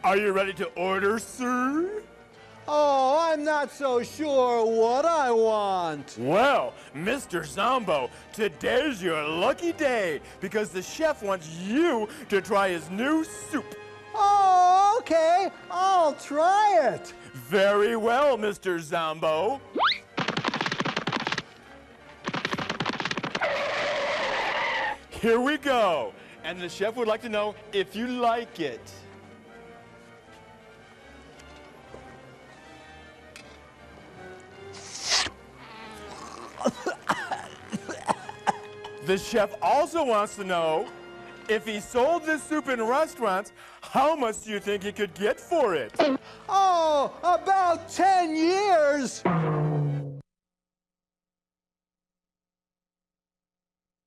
Are you ready to order, sir? Oh, I'm not so sure what I want. Well, Mr. Zomboo, today's your lucky day because the chef wants you to try his new soup. Oh, okay. I'll try it. Very well, Mr. Zomboo. Here we go. And the chef would like to know if you like it. The chef also wants to know if he sold this soup in restaurants, how much do you think he could get for it? Oh, about 10 years.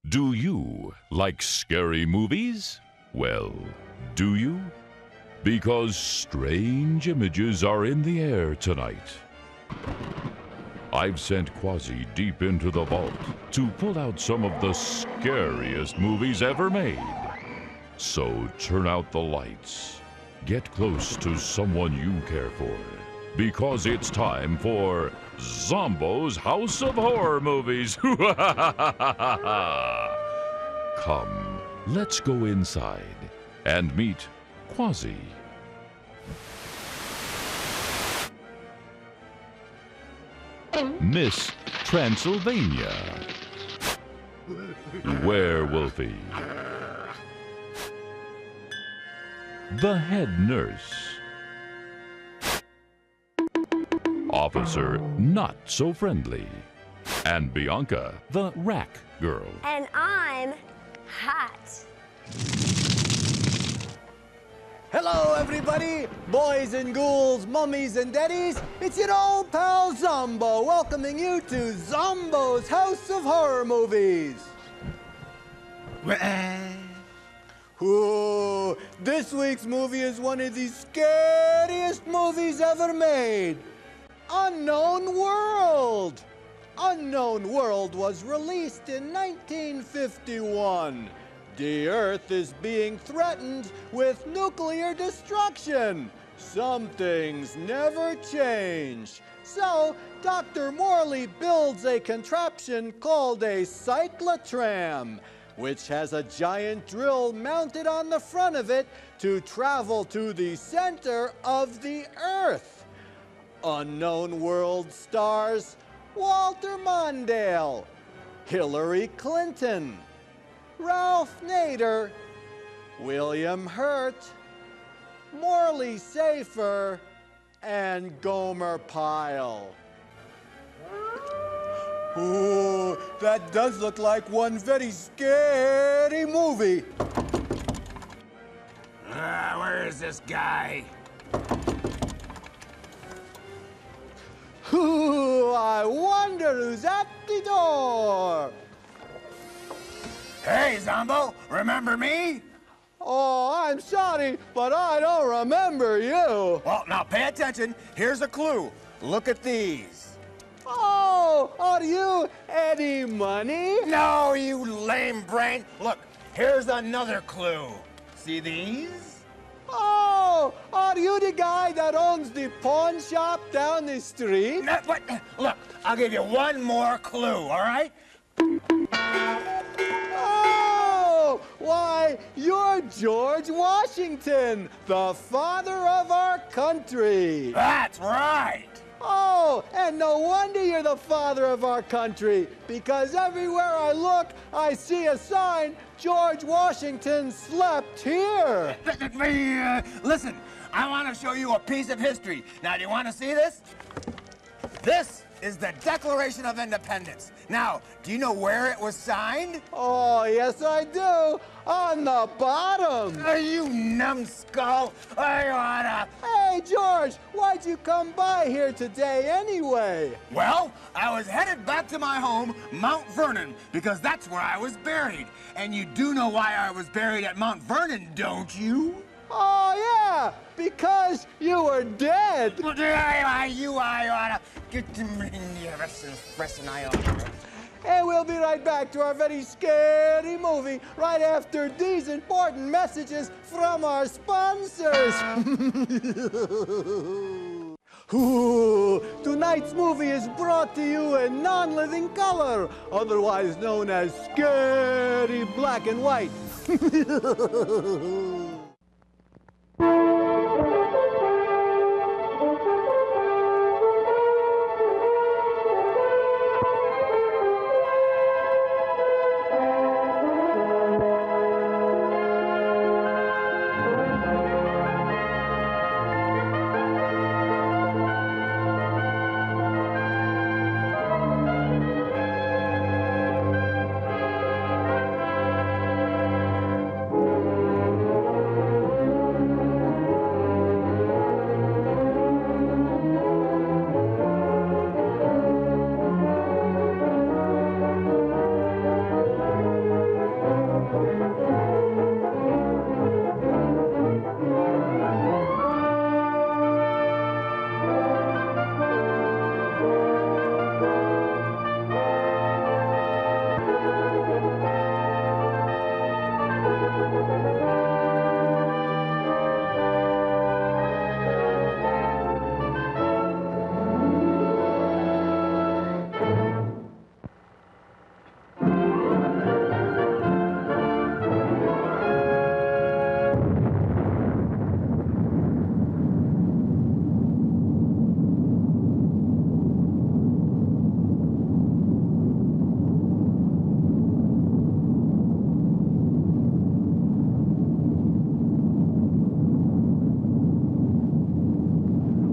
Do you like scary movies? Well, do you? Because strange images are in the air tonight. I've sent Quasi deep into the vault to pull out some of the scariest movies ever made. So turn out the lights. Get close to someone you care for. Because it's time for Zomboo's House of Horror Movies. Come, let's go inside and meet Quasi. Miss Transylvania. Werewolfie. The head nurse. Officer not so friendly. And Bianca, the rack girl. And I'm hot. Hello, everybody. Boys and ghouls, mummies and daddies. It's your old pal Zomboo welcoming you to Zomboo's House of Horror Movies. Ooh, this week's movie is one of the scariest movies ever made. Unknown World. Unknown World was released in 1951. The Earth is being threatened with nuclear destruction. Some things never change. So, Dr. Morley builds a contraption called a cyclotram, which has a giant drill mounted on the front of it to travel to the center of the Earth. Unknown World stars Walter Mondale, Hillary Clinton, Ralph Nader, William Hurt, Morley Safer, and Gomer Pyle. Ooh, that does look like one very scary movie. Where is this guy? Ooh, I wonder who's at the door. Hey, Zomboo, remember me? Oh, I'm sorry, but I don't remember you. Well, now pay attention. Here's a clue. Look at these. Oh, are you Eddie Money? No, you lame brain. Look, here's another clue. See these? Oh, are you the guy that owns the pawn shop down the street? No, what? Look, I'll give you one more clue, all right? Oh, why, you're George Washington, the father of our country. That's right. Oh, and no wonder you're the father of our country, because everywhere I look, I see a sign, George Washington slept here. Listen, I want to show you a piece of history. Now, do you want to see this? This is the Declaration of Independence. Now, do you know where it was signed? Oh, yes, I do. On the bottom. You numbskull. I oughta. Hey, George, why'd you come by here today anyway? Well, I was headed back to my home, Mount Vernon, because that's where I was buried. And you do know why I was buried at Mount Vernon, don't you? Oh, yeah, because you were dead. I oughta. Get to me, I oughta. And we'll be right back to our very scary movie right after these important messages from our sponsors. Ooh, tonight's movie is brought to you in non-living color, otherwise known as scary black and white.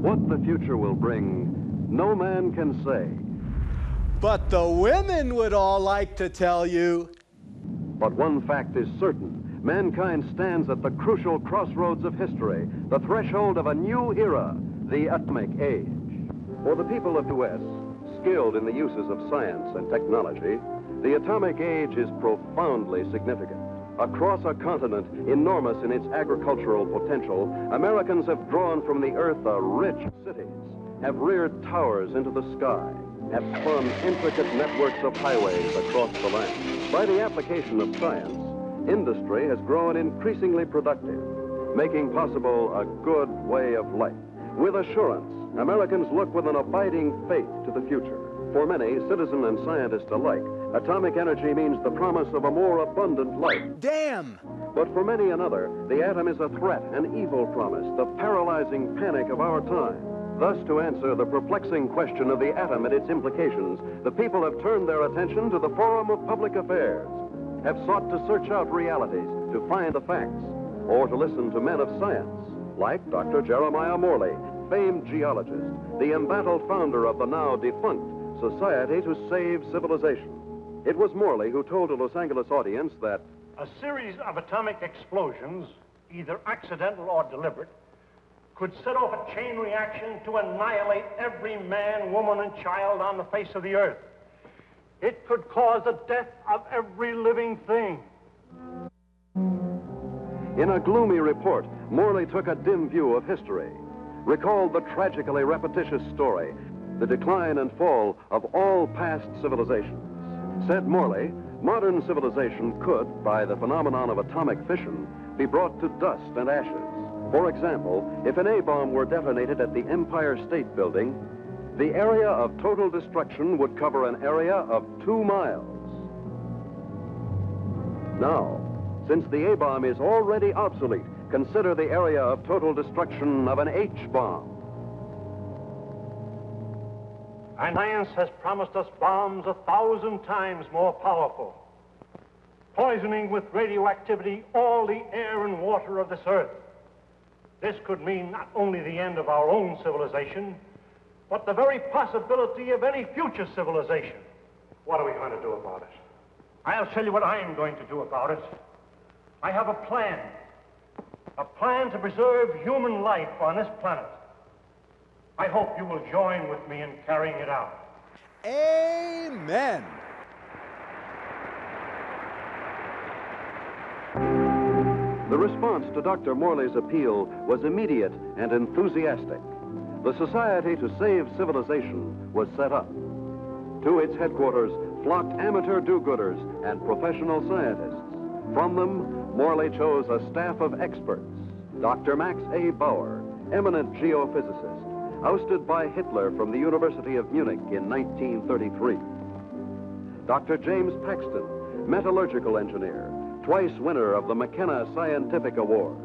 What the future will bring, no man can say. But the women would all like to tell you. But one fact is certain. Mankind stands at the crucial crossroads of history, the threshold of a new era, the atomic age. For the people of the U.S., skilled in the uses of science and technology, the atomic age is profoundly significant. Across a continent enormous in its agricultural potential, Americans have drawn from the earth a rich cities, have reared towers into the sky, have spun intricate networks of highways across the land. By the application of science, industry has grown increasingly productive, making possible a good way of life. With assurance, Americans look with an abiding faith to the future. For many, citizen and scientist alike, atomic energy means the promise of a more abundant life. Damn! But for many another, the atom is a threat, an evil promise, the paralyzing panic of our time. Thus, to answer the perplexing question of the atom and its implications, the people have turned their attention to the forum of public affairs, have sought to search out realities, to find the facts, or to listen to men of science, like Dr. Jeremiah Morley, famed geologist, the embattled founder of the now defunct Society to Save Civilization. It was Morley who told a Los Angeles audience that a series of atomic explosions, either accidental or deliberate, could set off a chain reaction to annihilate every man, woman, and child on the face of the earth. It could cause the death of every living thing. in a gloomy report, Morley took a dim view of history, recalled the tragically repetitious story, the decline and fall of all past civilizations. Said Morley, modern civilization could, by the phenomenon of atomic fission, be brought to dust and ashes. For example, if an A-bomb were detonated at the Empire State Building, the area of total destruction would cover an area of 2 miles. Now, since the A-bomb is already obsolete, consider the area of total destruction of an H-bomb. And science has promised us bombs 1,000 times more powerful, poisoning with radioactivity all the air and water of this earth. This could mean not only the end of our own civilization, but the very possibility of any future civilization. What are we going to do about it? I'll tell you what I'm going to do about it. I have a plan to preserve human life on this planet. I hope you will join with me in carrying it out. Amen. The response to Dr. Morley's appeal was immediate and enthusiastic. The Society to Save Civilization was set up. To its headquarters flocked amateur do-gooders and professional scientists. From them, Morley chose a staff of experts. Dr. Max A. Bauer, eminent geophysicist, ousted by Hitler from the University of Munich in 1933. Dr. James Paxton, metallurgical engineer, twice winner of the McKenna Scientific Award.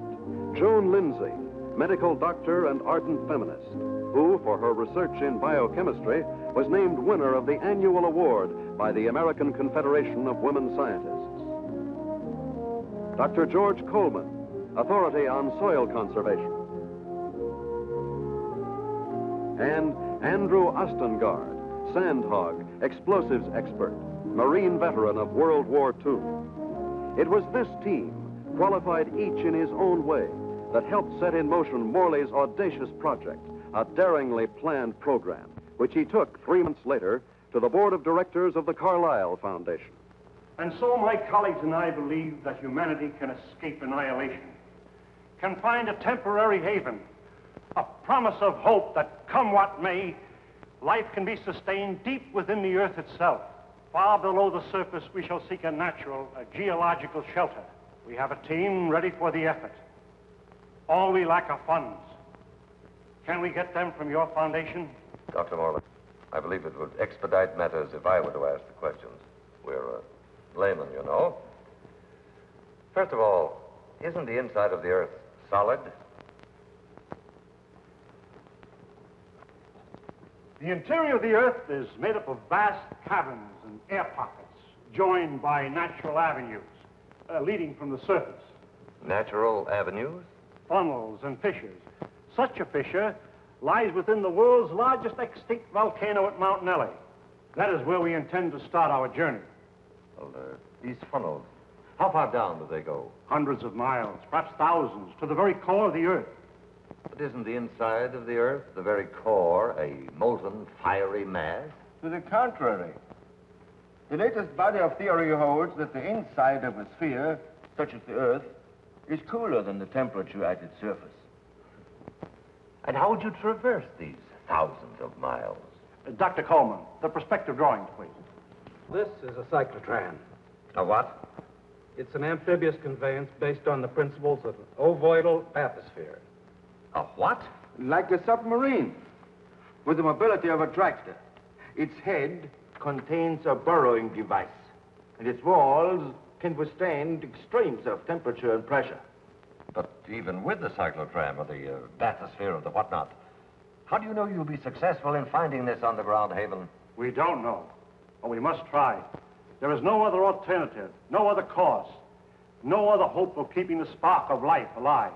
Joan Lindsay, medical doctor and ardent feminist, who, for her research in biochemistry, was named winner of the annual award by the American Confederation of Women Scientists. Dr. George Coleman, authority on soil conservation. And Andrew Ostengard, sandhog, explosives expert, Marine veteran of World War II. It was this team, qualified each in his own way, that helped set in motion Morley's audacious project, a daringly planned program, which he took 3 months later to the board of directors of the Carlyle Foundation. And so my colleagues and I believe that humanity can escape annihilation, can find a temporary haven, a promise of hope that, come what may, life can be sustained deep within the earth itself. Far below the surface, we shall seek a natural, a geological shelter. We have a team ready for the effort. All we lack are funds. Can we get them from your foundation? Dr. Morley, I believe it would expedite matters if I were to ask the questions. We're laymen, you know. First of all, isn't the inside of the Earth solid? The interior of the Earth is made up of vast caverns and air pockets, joined by natural avenues leading from the surface. Natural avenues? Funnels and fissures. Such a fissure lies within the world's largest extinct volcano at Mount Nelly. That is where we intend to start our journey. Well, these funnels, how far down do they go? Hundreds of miles, perhaps thousands, to the very core of the Earth. But isn't the inside of the Earth, the very core, a molten, fiery mass? To the contrary. The latest body of theory holds that the inside of a sphere, such as the Earth, is cooler than the temperature at its surface. And how would you traverse these thousands of miles? Dr. Coleman, the perspective drawings, please. This is a cyclotron. A what? It's an amphibious conveyance based on the principles of an ovoidal bathysphere. A what? Like a submarine, with the mobility of a tractor. Its head contains a burrowing device, and its walls can withstand extremes of temperature and pressure. But even with the cyclotram or the bathysphere or the whatnot, how do you know you'll be successful in finding this underground haven? We don't know, but we must try. There is no other alternative, no other course, no other hope of keeping the spark of life alive.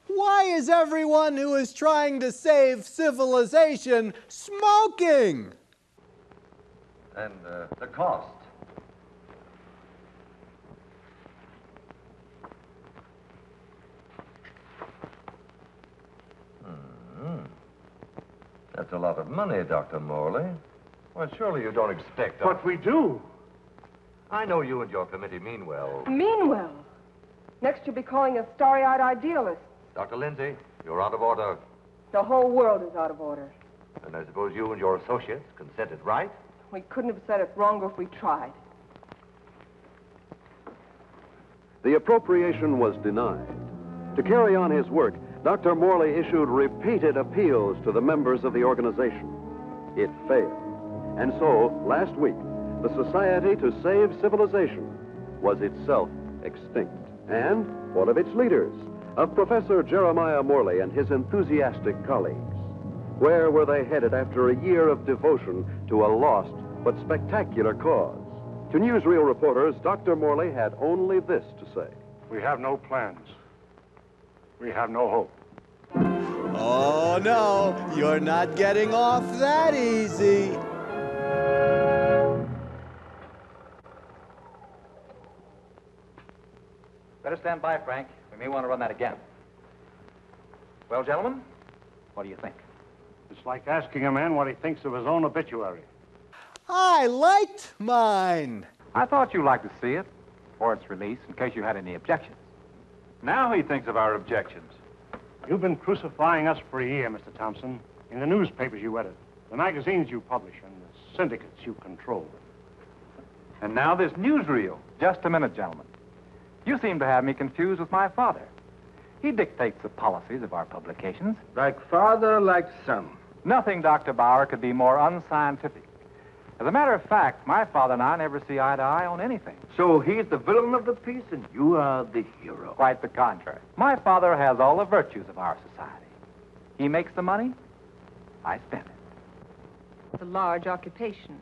Why is everyone who is trying to save civilization smoking? And the cost? That's a lot of money, Dr. Morley. Well, surely you don't expect... But we do. I know you and your committee mean well. Mean well? Next you'll be calling us starry-eyed idealists. Dr. Lindsay, you're out of order. The whole world is out of order. And I suppose you and your associates can set it right? We couldn't have said it wronger if we tried. The appropriation was denied. To carry on his work, Dr. Morley issued repeated appeals to the members of the organization. It failed. And so, last week, the Society to Save Civilization was itself extinct. And one of its leaders, of Professor Jeremiah Morley and his enthusiastic colleagues. Where were they headed after a year of devotion to a lost but spectacular cause? To newsreel reporters, Dr. Morley had only this to say. We have no plans. We have no hope. Oh, no, you're not getting off that easy. Better stand by, Frank. We may want to run that again. Well, gentlemen, what do you think? It's like asking a man what he thinks of his own obituary. I liked mine. I thought you liked to see it, or its release, in case you had any objections. Now he thinks of our objections. You've been crucifying us for a year, Mr. Thompson, in the newspapers you edit, the magazines you publish, and the syndicates you control. And now this newsreel. Just a minute, gentlemen. You seem to have me confused with my father. He dictates the policies of our publications. Like father, like son. Nothing, Dr. Bauer, could be more unscientific. As a matter of fact, my father and I never see eye to eye on anything. So he's the villain of the piece and you are the hero. Quite the contrary. My father has all the virtues of our society. He makes the money, I spend it. It's a large occupation.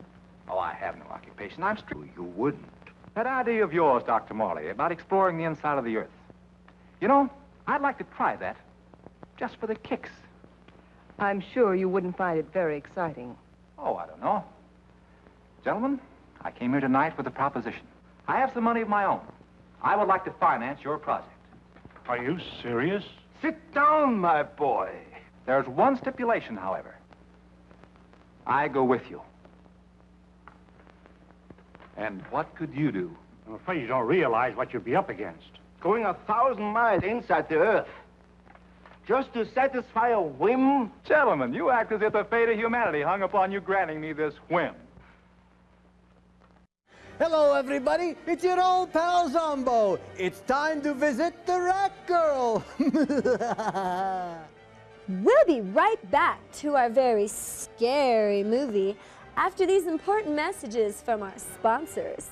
Oh, I have no occupation. I'm strictly... You wouldn't. That idea of yours, Dr. Morley, about exploring the inside of the earth. You know, I'd like to try that, just for the kicks. I'm sure you wouldn't find it very exciting. Oh, I don't know. Gentlemen, I came here tonight with a proposition. I have some money of my own. I would like to finance your project. Are you serious? Sit down, my boy. There's one stipulation, however. I go with you. And what could you do? I'm afraid you don't realize what you'd be up against. Going 1,000 miles inside the earth. Just to satisfy a whim? Gentlemen, you act as if the fate of humanity hung upon you granting me this whim. Hello, everybody. It's your old pal Zomboo. It's time to visit the Rat Girl. We'll be right back to our very scary movie after these important messages from our sponsors.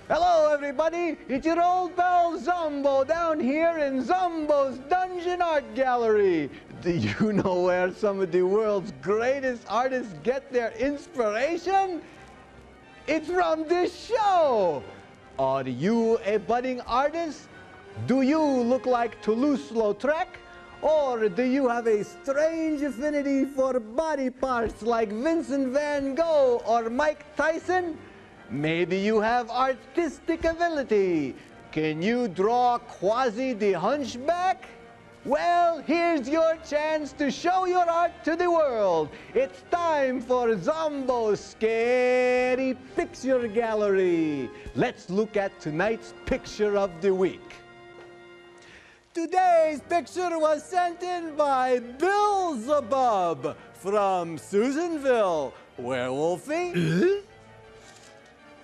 Hello, everybody. It's your old pal Zomboo down here in Zomboo's Dungeon Art Gallery. Do you know where some of the world's greatest artists get their inspiration? It's from this show. Are you a budding artist? Do you look like Toulouse-Lautrec? Or do you have a strange affinity for body parts like Vincent van Gogh or Mike Tyson? Maybe you have artistic ability. Can you draw Quasi the Hunchback? Well, here's your chance to show your art to the world. It's time for Zomboo's Scary Picture Gallery. Let's look at tonight's picture of the week. Today's picture was sent in by Beelzebub from Susanville. Werewolfie?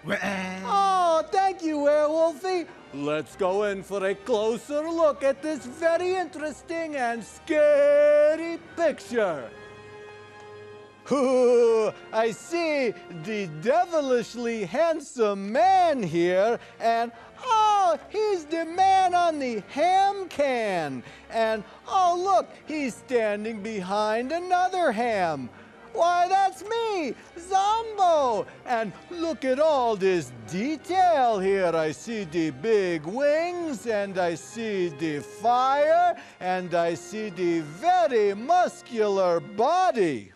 Oh, thank you, Werewolfie. Let's go in for a closer look at this very interesting and scary picture. I see the devilishly handsome man here, and oh, he's the man on the ham can. And oh, look, he's standing behind another ham. Why, that's me, Zomboo. And look at all this detail here. I see the big wings, and I see the fire, and I see the very muscular body.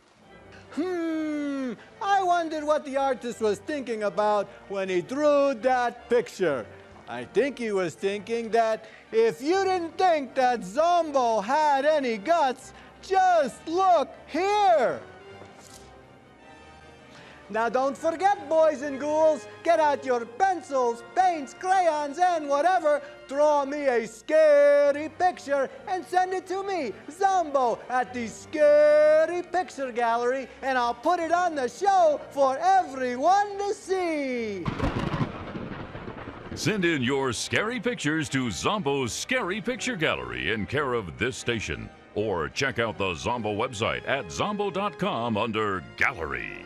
I wondered what the artist was thinking about when he drew that picture. I think he was thinking that if you didn't think that Zomboo had any guts, just look here. Now don't forget, boys and ghouls, get out your pencils, paints, crayons, and whatever. Draw me a scary picture and send it to me, Zomboo, at the Scary Picture Gallery, and I'll put it on the show for everyone to see. Send in your scary pictures to Zomboo's Scary Picture Gallery in care of this station. Or check out the Zomboo website at zomboo.com under Gallery.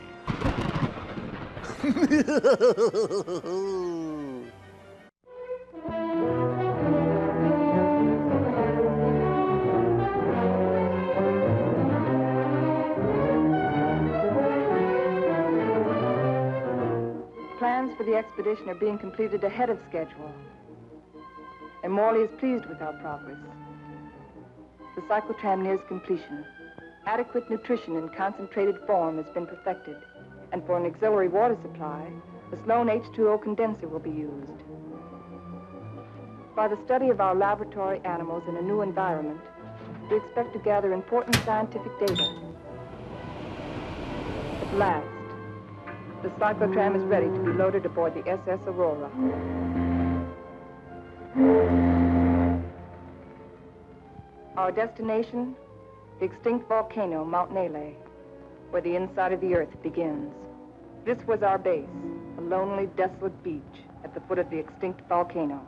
Plans for the expedition are being completed ahead of schedule. And Morley is pleased with our progress. The cyclotram nears completion. Adequate nutrition in concentrated form has been perfected. And for an auxiliary water supply, the Sloan H2O condenser will be used. By the study of our laboratory animals in a new environment, we expect to gather important scientific data. At last, the cyclotram is ready to be loaded aboard the SS Aurora. Our destination, the extinct volcano, Mount Nele, where the inside of the earth begins. This was our base, a lonely, desolate beach at the foot of the extinct volcano.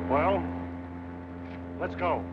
Well, let's go.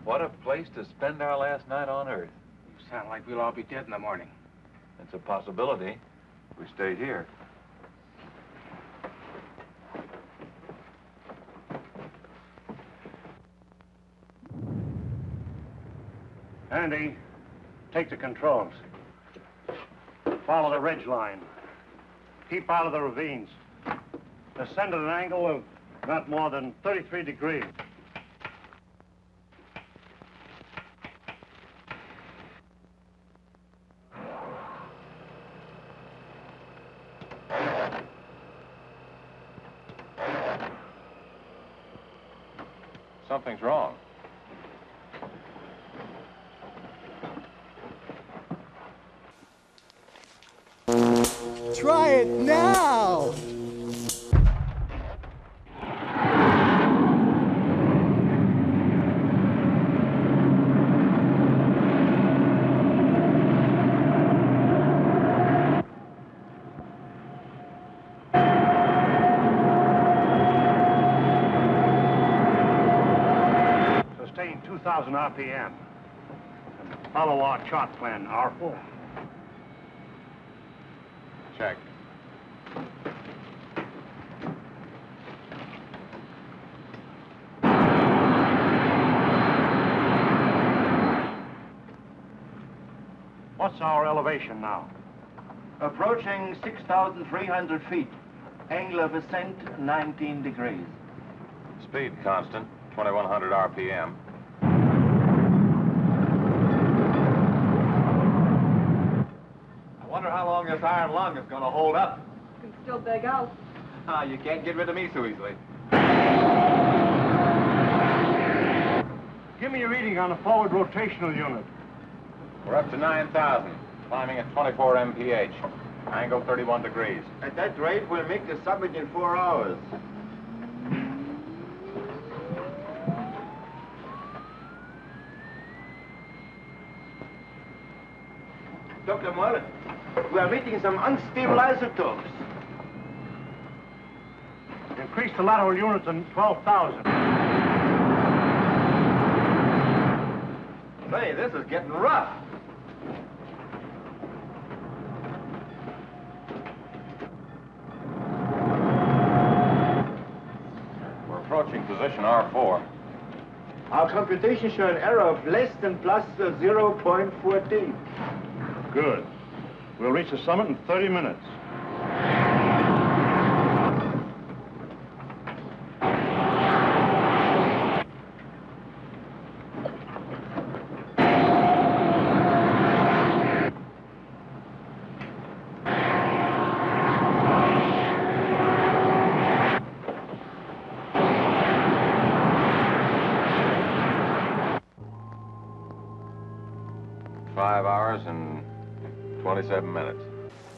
What a place to spend our last night on Earth. You sound like we'll all be dead in the morning. It's a possibility. We stay here. Andy, take the controls. Follow the ridge line. Keep out of the ravines. Ascend at an angle of not more than 33 degrees. Something's wrong. Try it now! Sustain 2,000 RPM. And follow our chart plan, R4. Check. What's our elevation now? Approaching 6,300 feet. Angle of ascent, 19 degrees. Speed constant, 2,100 RPM. I wonder how long this iron lung is going to hold up. You can still beg out. Ah, you can't get rid of me so easily. Give me a reading on the forward rotational unit. We're up to 9,000, climbing at 24 mph. Angle 31 degrees. At that rate, we'll make the summit in 4 hours. Dr. Mullen, we are meeting some unstable isotopes. Increase the lateral unit to 12,000. Say, this is getting rough. We're approaching position R4. Our computations show an error of less than plus 0.14. Good. We'll reach the summit in 30 minutes. Hours and 27 minutes.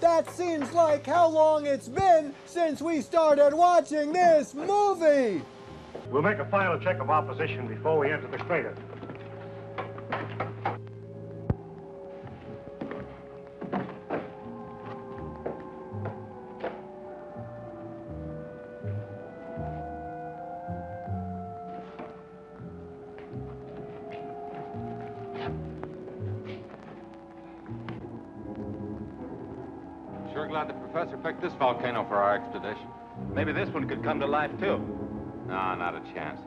That seems like how long it's been since we started watching this movie! We'll make a final check of our position before we enter the crater. professor picked this volcano for our expedition. Maybe this one could come to life, too. No, not a chance.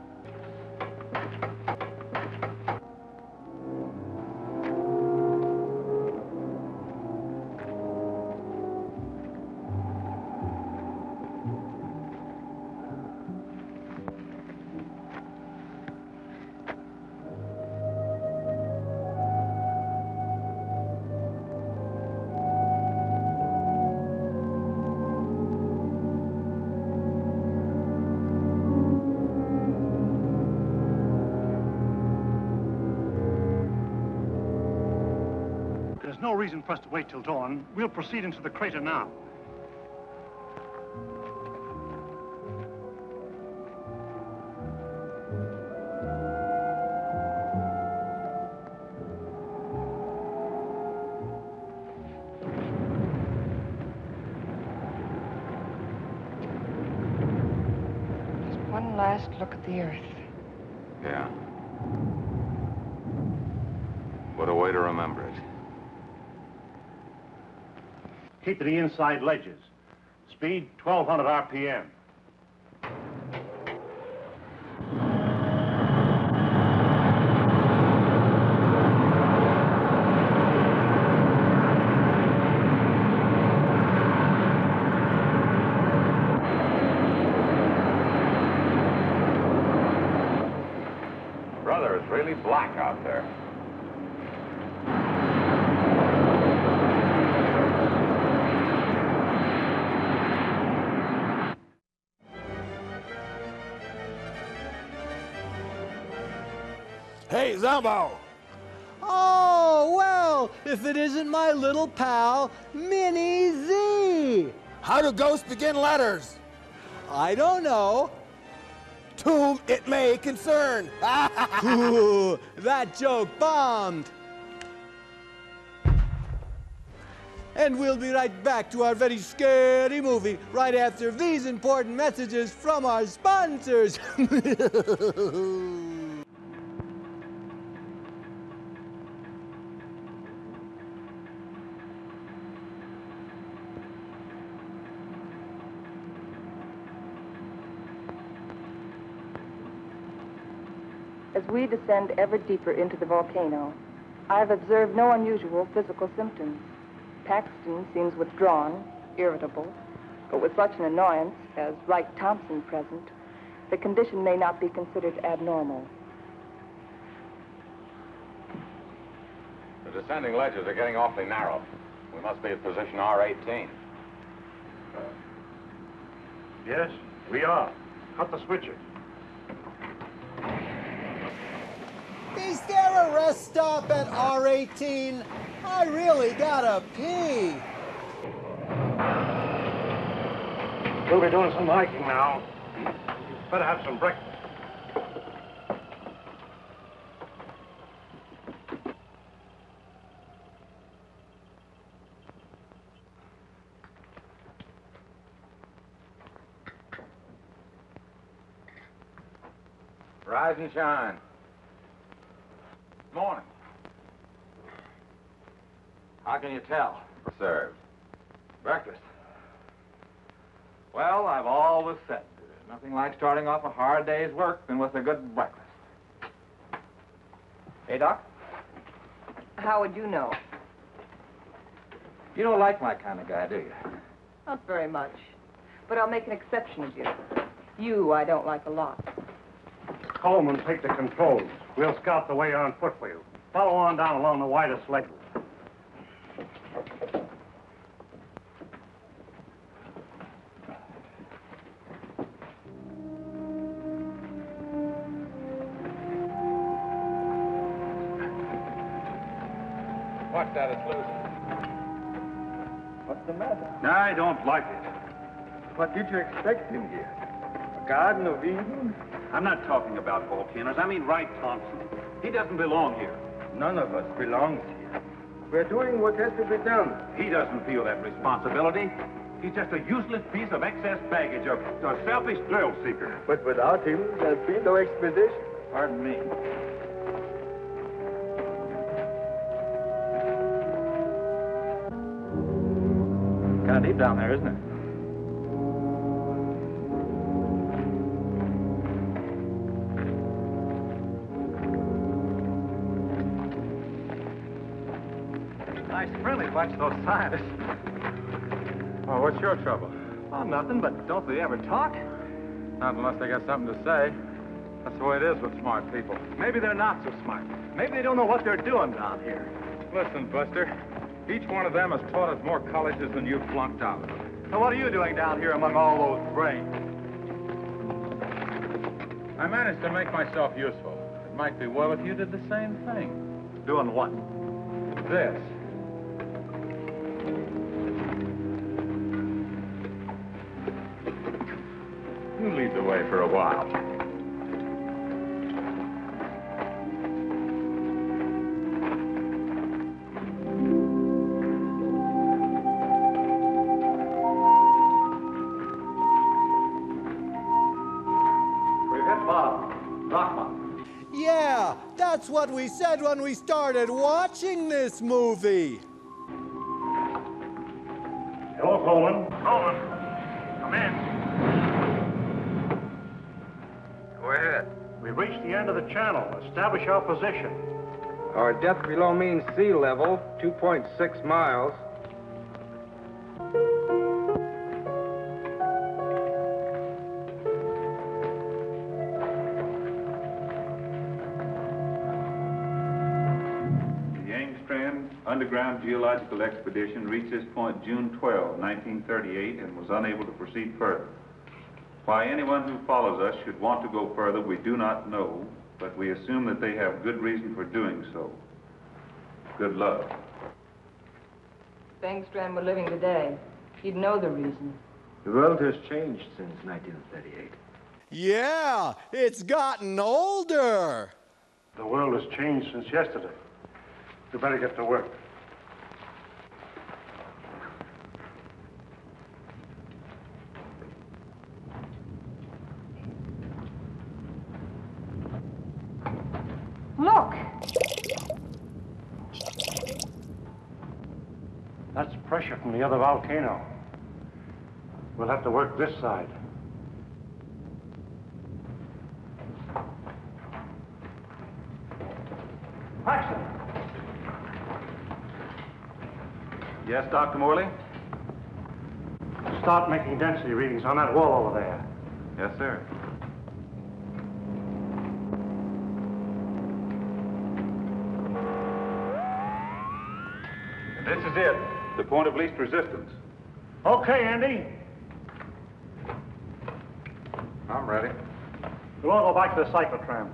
There's no reason for us to wait till dawn. We'll proceed into the crater now. Just one last look at the Earth. Yeah. What a way to remember it. Keep to the inside ledges. Speed 1,200 RPM. Brother, it's really black out there. Hey, Zomboo! Oh, well, if it isn't my little pal, Minnie Z. How do ghosts begin letters? I don't know. To whom it may concern. Ooh, that joke bombed. And we'll be right back to our very scary movie right after these important messages from our sponsors. As we descend ever deeper into the volcano, I've observed no unusual physical symptoms. Paxton seems withdrawn, irritable, but with such an annoyance as Wright Thompson present, the condition may not be considered abnormal. The descending ledges are getting awfully narrow. We must be at position R18. Yes, we are. Cut the switches. Is there a rest stop at R18? I really gotta pee. We'll be doing some hiking now. You better have some breakfast. Rise and shine. Morning. How can you tell? Served. Breakfast. Well, I've always said there's nothing like starting off a hard day's work than with a good breakfast. Hey, Doc? How would you know? You don't like my kind of guy, do you? Not very much. But I'll make an exception of you. You I don't like a lot. Coleman, take the controls. We'll scout the way on foot for you. Follow on down along the widest ledges. What's that? It's loose. What's the matter? I don't like it. What did you expect in here? A Garden of Eden? I'm not talking about volcanoes. I mean Wright Thompson. He doesn't belong here. None of us belongs here. We're doing what has to be done. He doesn't feel that responsibility. He's just a useless piece of excess baggage, a selfish thrill seeker. But without him, there'd be no expedition. Pardon me. kind of deep down there, isn't it? Nice friendly bunch, those scientists. Well, what's your trouble? Oh, nothing, but don't they ever talk? Not unless they got something to say. That's the way it is with smart people. Maybe they're not so smart. Maybe they don't know what they're doing down here. Listen, Buster. Each one of them has taught us more colleges than you've flunked out of. So what are you doing down here among all those brains? I managed to make myself useful. It might be well if you did the same thing. Doing what? This. You lead the way for a while. We've hit bottom. Rock bottom. Yeah, that's what we said when we started watching this movie. Hello, Coleman. Coleman, come in. Go ahead. We've reached the end of the channel. Establish our position. Our depth below mean sea level, 2.6 miles. The Angstrom Underground Geological Expedition reached this point June 12, 1938, and was unable to proceed further. Why anyone who follows us should want to go further, we do not know, but we assume that they have good reason for doing so. Good luck. If Engstrom were living today, he'd know the reason. The world has changed since 1938. Yeah, it's gotten older. The world has changed since yesterday. We better get to work. Look! That's pressure from the other volcano. We'll have to work this side. Paxton! Yes, Dr. Morley? Start making density readings on that wall over there. Yes, sir. This is it, the point of least resistance. Okay, Andy. I'm ready. We'll all go back to the cyclotram.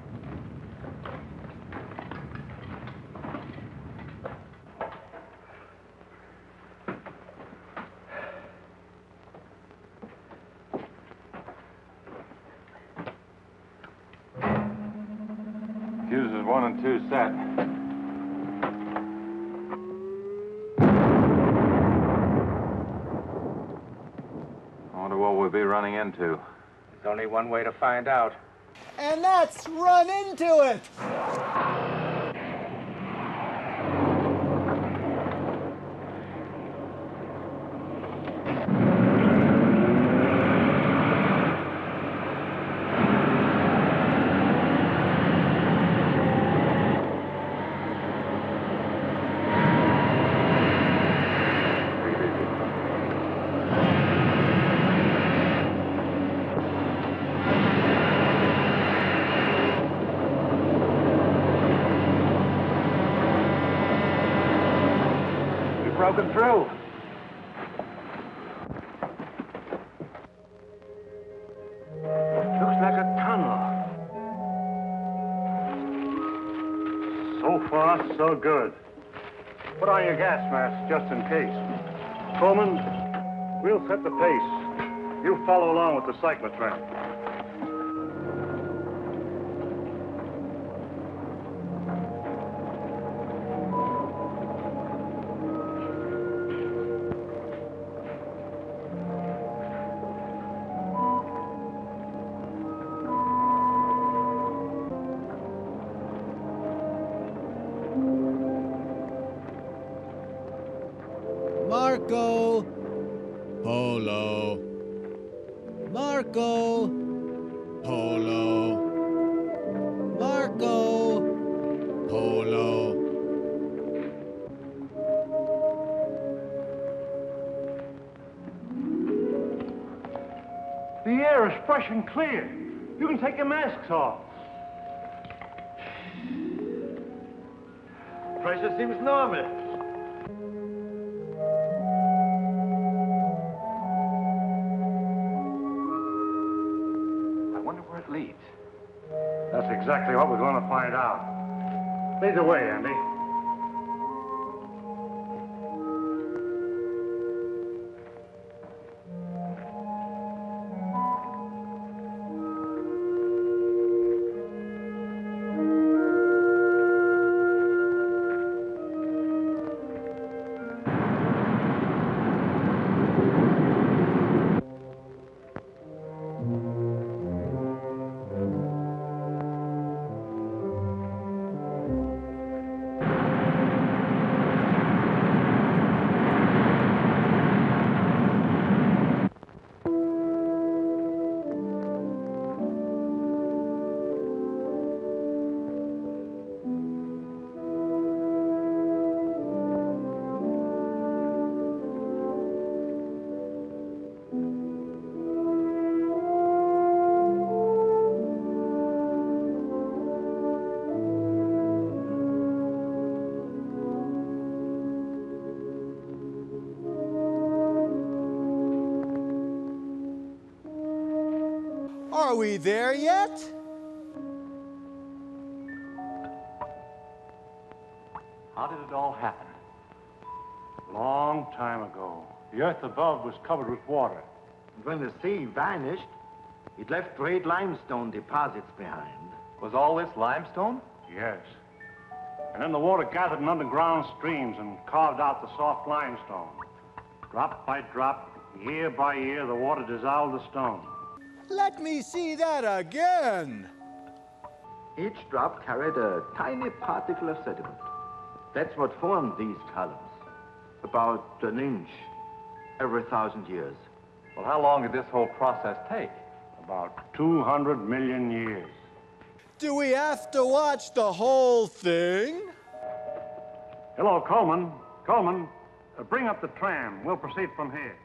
Fuses 1 and 2 set. I wonder what we'll be running into. There's only one way to find out. And let's run into it. Broken through. Looks like a tunnel. So far, so good. Put on your gas mask just in case. Coleman, we'll set the pace. You follow along with the cyclotram. Marco, Marco. Polo. Marco. Polo. The air is fresh and clear. You can take your masks off. Pressure seems normal. I wonder where it leads. That's exactly what we're going to find out. Lead the way, Andy. Are we there yet? How did it all happen? Long time ago, the earth above was covered with water. And when the sea vanished, it left great limestone deposits behind. Was all this limestone? Yes. And then the water gathered in underground streams and carved out the soft limestone. Drop by drop, year by year, the water dissolved the stone. Let me see that again. Each drop carried a tiny particle of sediment. That's what formed these columns. About an inch every 1,000 years. Well, how long did this whole process take? About 200 million years. Do we have to watch the whole thing? Hello, Coleman. Coleman, bring up the tram. We'll proceed from here.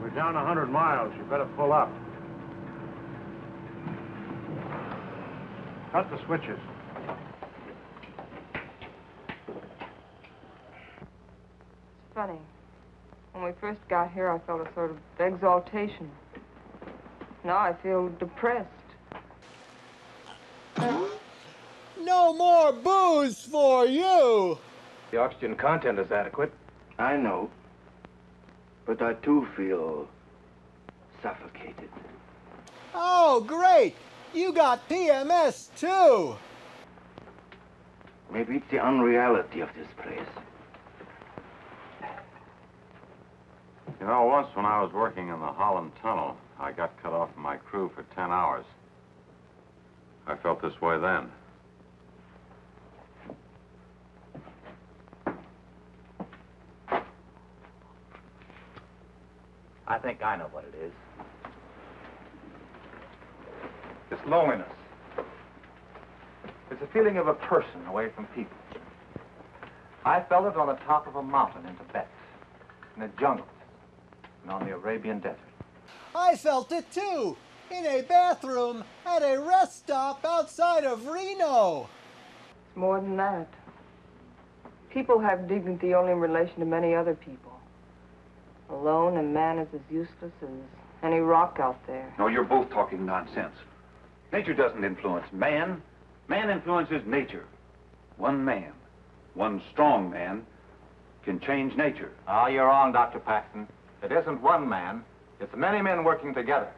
We're down 100 miles. You better pull up. Cut the switches. It's funny. When we first got here, I felt a sort of exaltation. Now I feel depressed. No more booze for you! The oxygen content is adequate. I know. But I too feel suffocated. Oh, great! You got PMS too! Maybe it's the unreality of this place. You know, once when I was working in the Holland Tunnel, I got cut off from my crew for 10 hours. I felt this way then. I think I know what it is. It's loneliness. It's a feeling of a person away from people. I felt it on the top of a mountain in Tibet, in the jungles, and on the Arabian desert. I felt it too, in a bathroom at a rest stop outside of Reno. It's more than that. People have dignity only in relation to many other people. Alone, a man is as useless as any rock out there. No, you're both talking nonsense. Nature doesn't influence man. Man influences nature. One man, one strong man, can change nature. Oh, you're wrong, Dr. Paxton. It isn't one man. It's many men working together.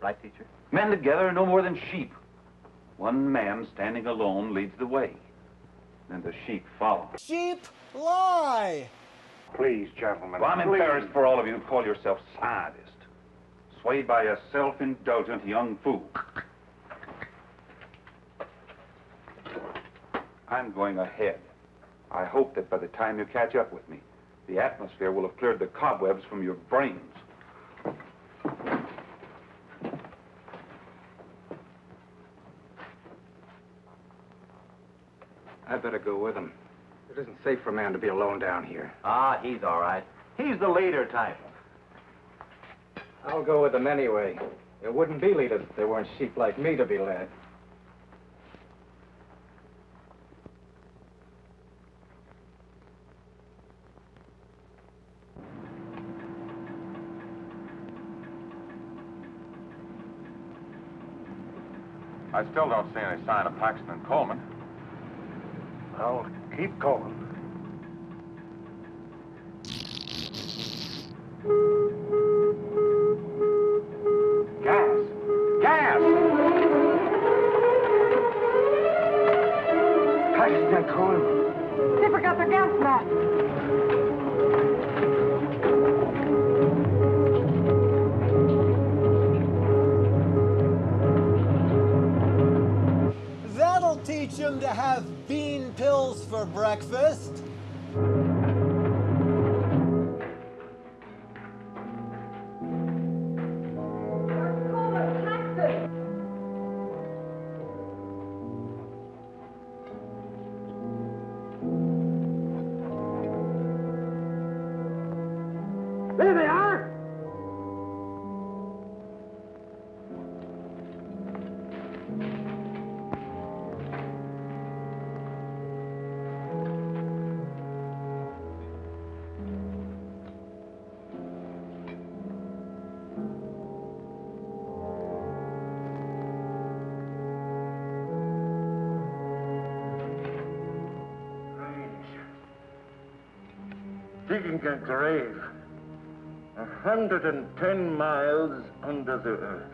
Right, teacher? Men together are no more than sheep. One man standing alone leads the way. Then the sheep follow. Sheep lie! Please, gentlemen. Well, I'm embarrassed for all of you who call yourself scientists. Swayed by a self-indulgent young fool. I'm going ahead. I hope that by the time you catch up with me, the atmosphere will have cleared the cobwebs from your brains. I'd better go with him. It isn't safe for a man to be alone down here. Ah, he's all right. He's the leader type. I'll go with them anyway. There wouldn't be leaders if there weren't sheep like me to be led. I still don't see any sign of Paxton and Coleman. I'll keep going. Gas! Gas! Paxton and Coleman. They forgot their gas mask. That'll teach him to have bean pills for breakfast. There they are! Digging a grave 110 miles under the earth.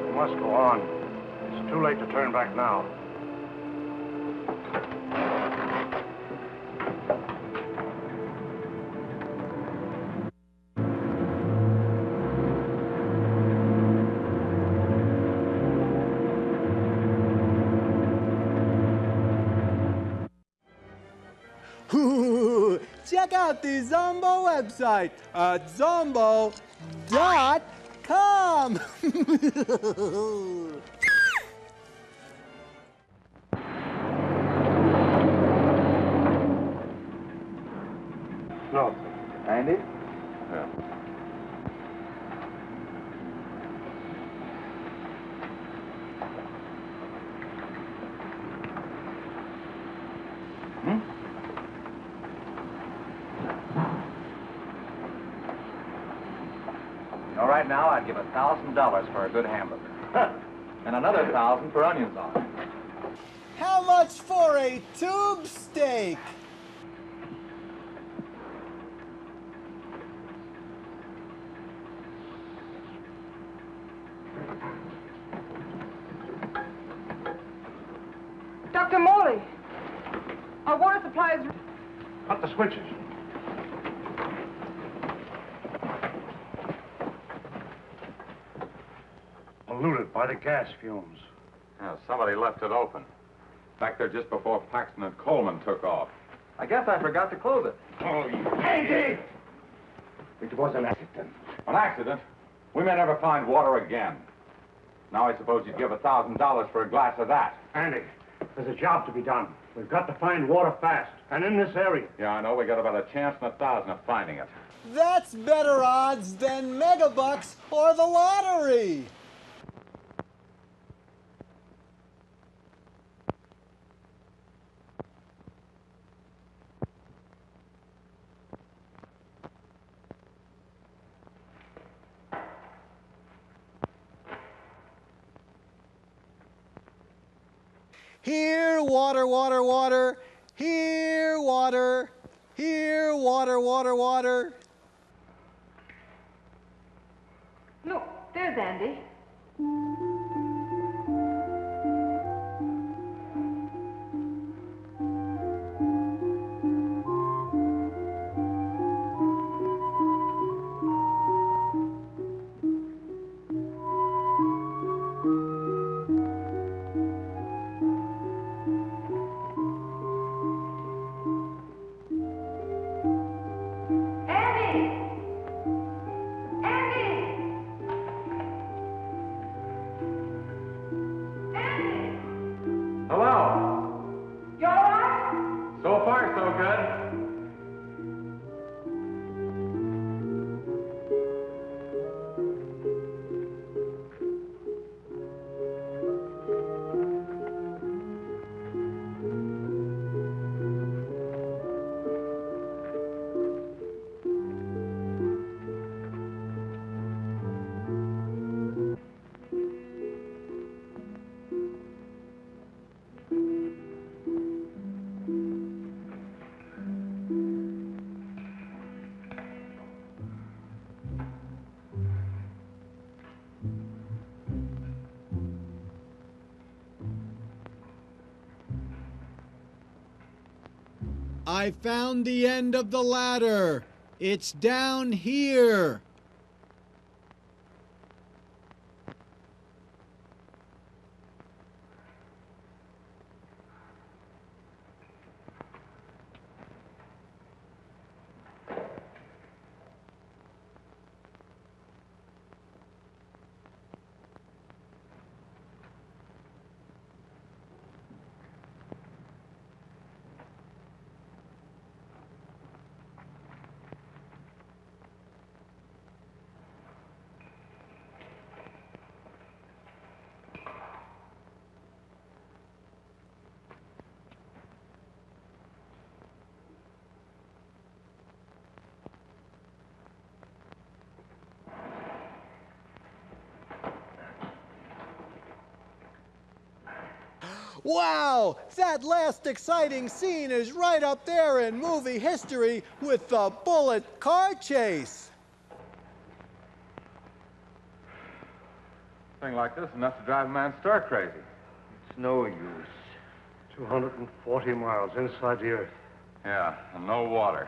We must go on. It's too late to turn back now. Check out the Zomboo website at zombo.com. No. Andy? Yeah. All right, now I'd give $1,000 for a good hamburger. And another 1,000 for onions on it. How much for a tube steak? Dr. Morley, our water supply is... Cut the switches. Polluted by the gas fumes. Yeah, somebody left it open. Back there just before Paxton and Coleman took off. I guess I forgot to close it. Oh, you... Andy! It was an accident. An accident? We may never find water again. Now I suppose you'd give $1,000 for a glass of that. Andy, there's a job to be done. We've got to find water fast, and in this area. Yeah, I know. We got about a chance in 1,000 of finding it. That's better odds than Megabucks or the lottery. Here, water, water, water. Here, water. Here, water, water, water. Look, there's Andy. Hello. You all right? So far, so good. I found the end of the ladder. It's down here. Wow, that last exciting scene is right up there in movie history with the bullet car chase. A thing like this is enough to drive a man stir crazy. It's no use. 240 miles inside the earth. Yeah, and no water.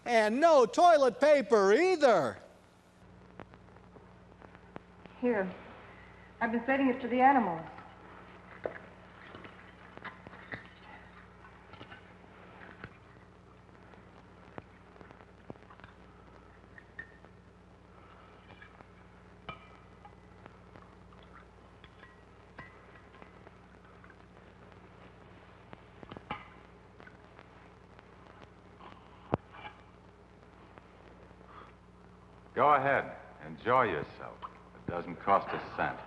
And no toilet paper either. Here. I've been feeding it to the animals. Go ahead. Enjoy yourself. It doesn't cost a cent.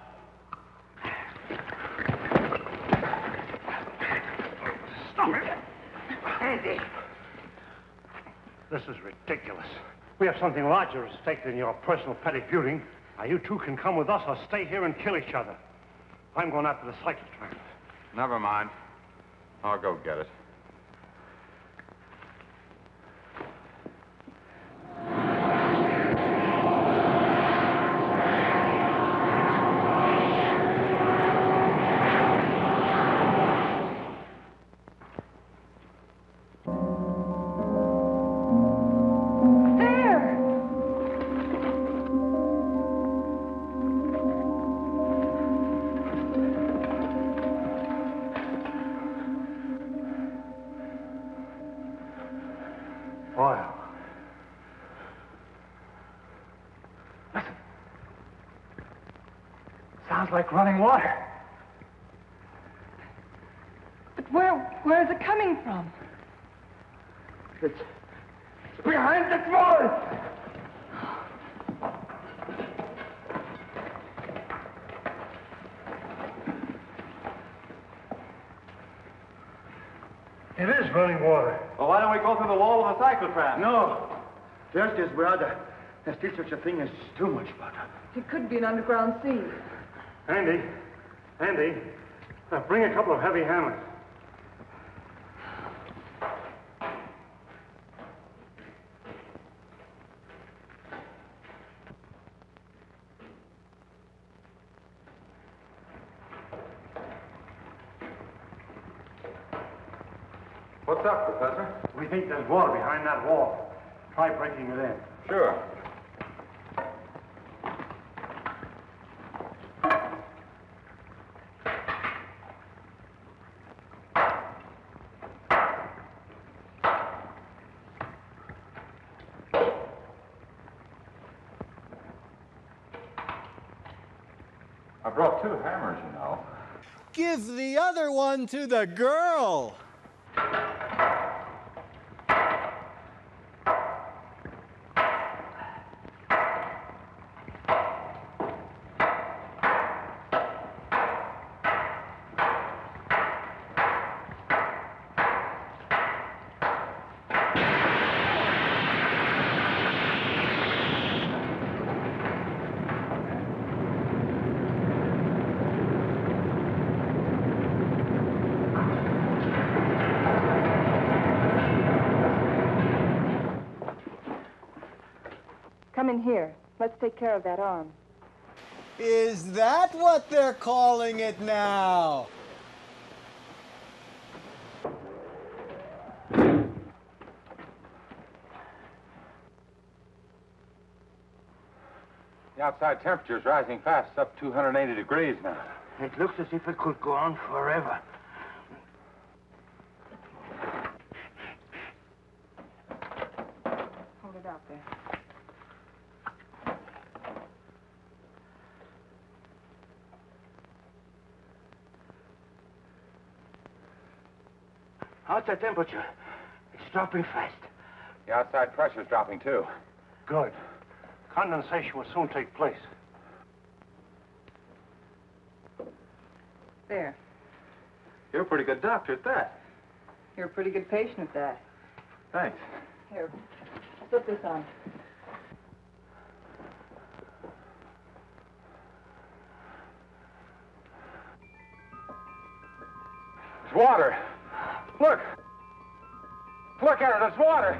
Stop it! Andy! This is ridiculous. We have something larger at stake than your personal petty feuding. Now, you two can come with us or stay here and kill each other. I'm going after the cyclotron. Never mind. I'll go get it. Oil. Listen. Sounds like running water. But where is it coming from? It's behind this wall. It is running water. Well, why don't we go through the wall of the cyclotron? No. Just as brother. There's still such a thing as too much water. It could be an underground sea. Andy, Bring a couple of heavy hammers. What's up, Professor? We think there's water behind that wall. Try breaking it in. Sure. I brought 2 hammers, you know. Give the other one to the girl. Come in here. Let's take care of that arm. Is that what they're calling it now? The outside temperature's rising fast. It's up 280 degrees now. It looks as if it could go on forever. Hold it out there. How's the temperature? It's dropping fast. The outside pressure's dropping, too. Good. Condensation will soon take place. There. You're a pretty good doctor at that. You're a pretty good patient at that. Thanks. Here, slip this on. It's water. Look. Look at it. It's water.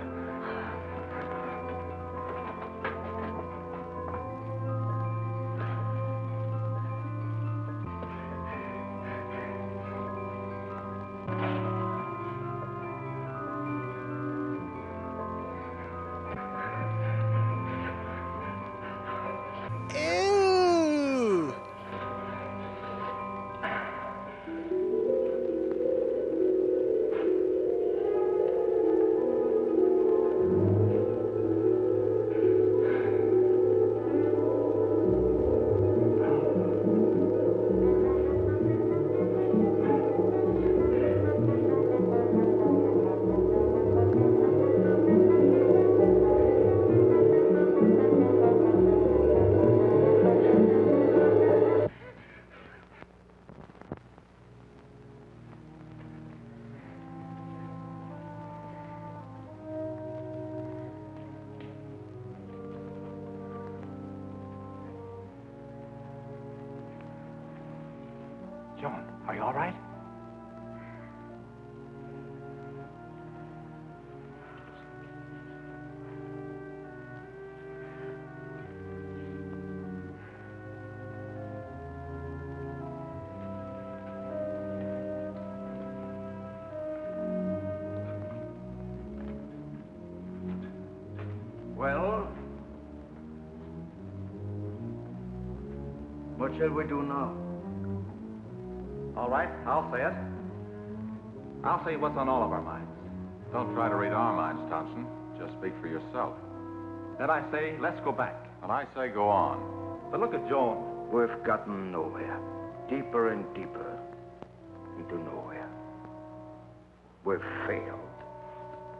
Ew! John, are you all right? Well, what shall we do now? All right, I'll say it. I'll say what's on all of our minds. Don't try to read our minds, Thompson. Just speak for yourself. Then I say, let's go back. And I say go on. But look at Joan. We've gotten nowhere. Deeper and deeper into nowhere. We've failed.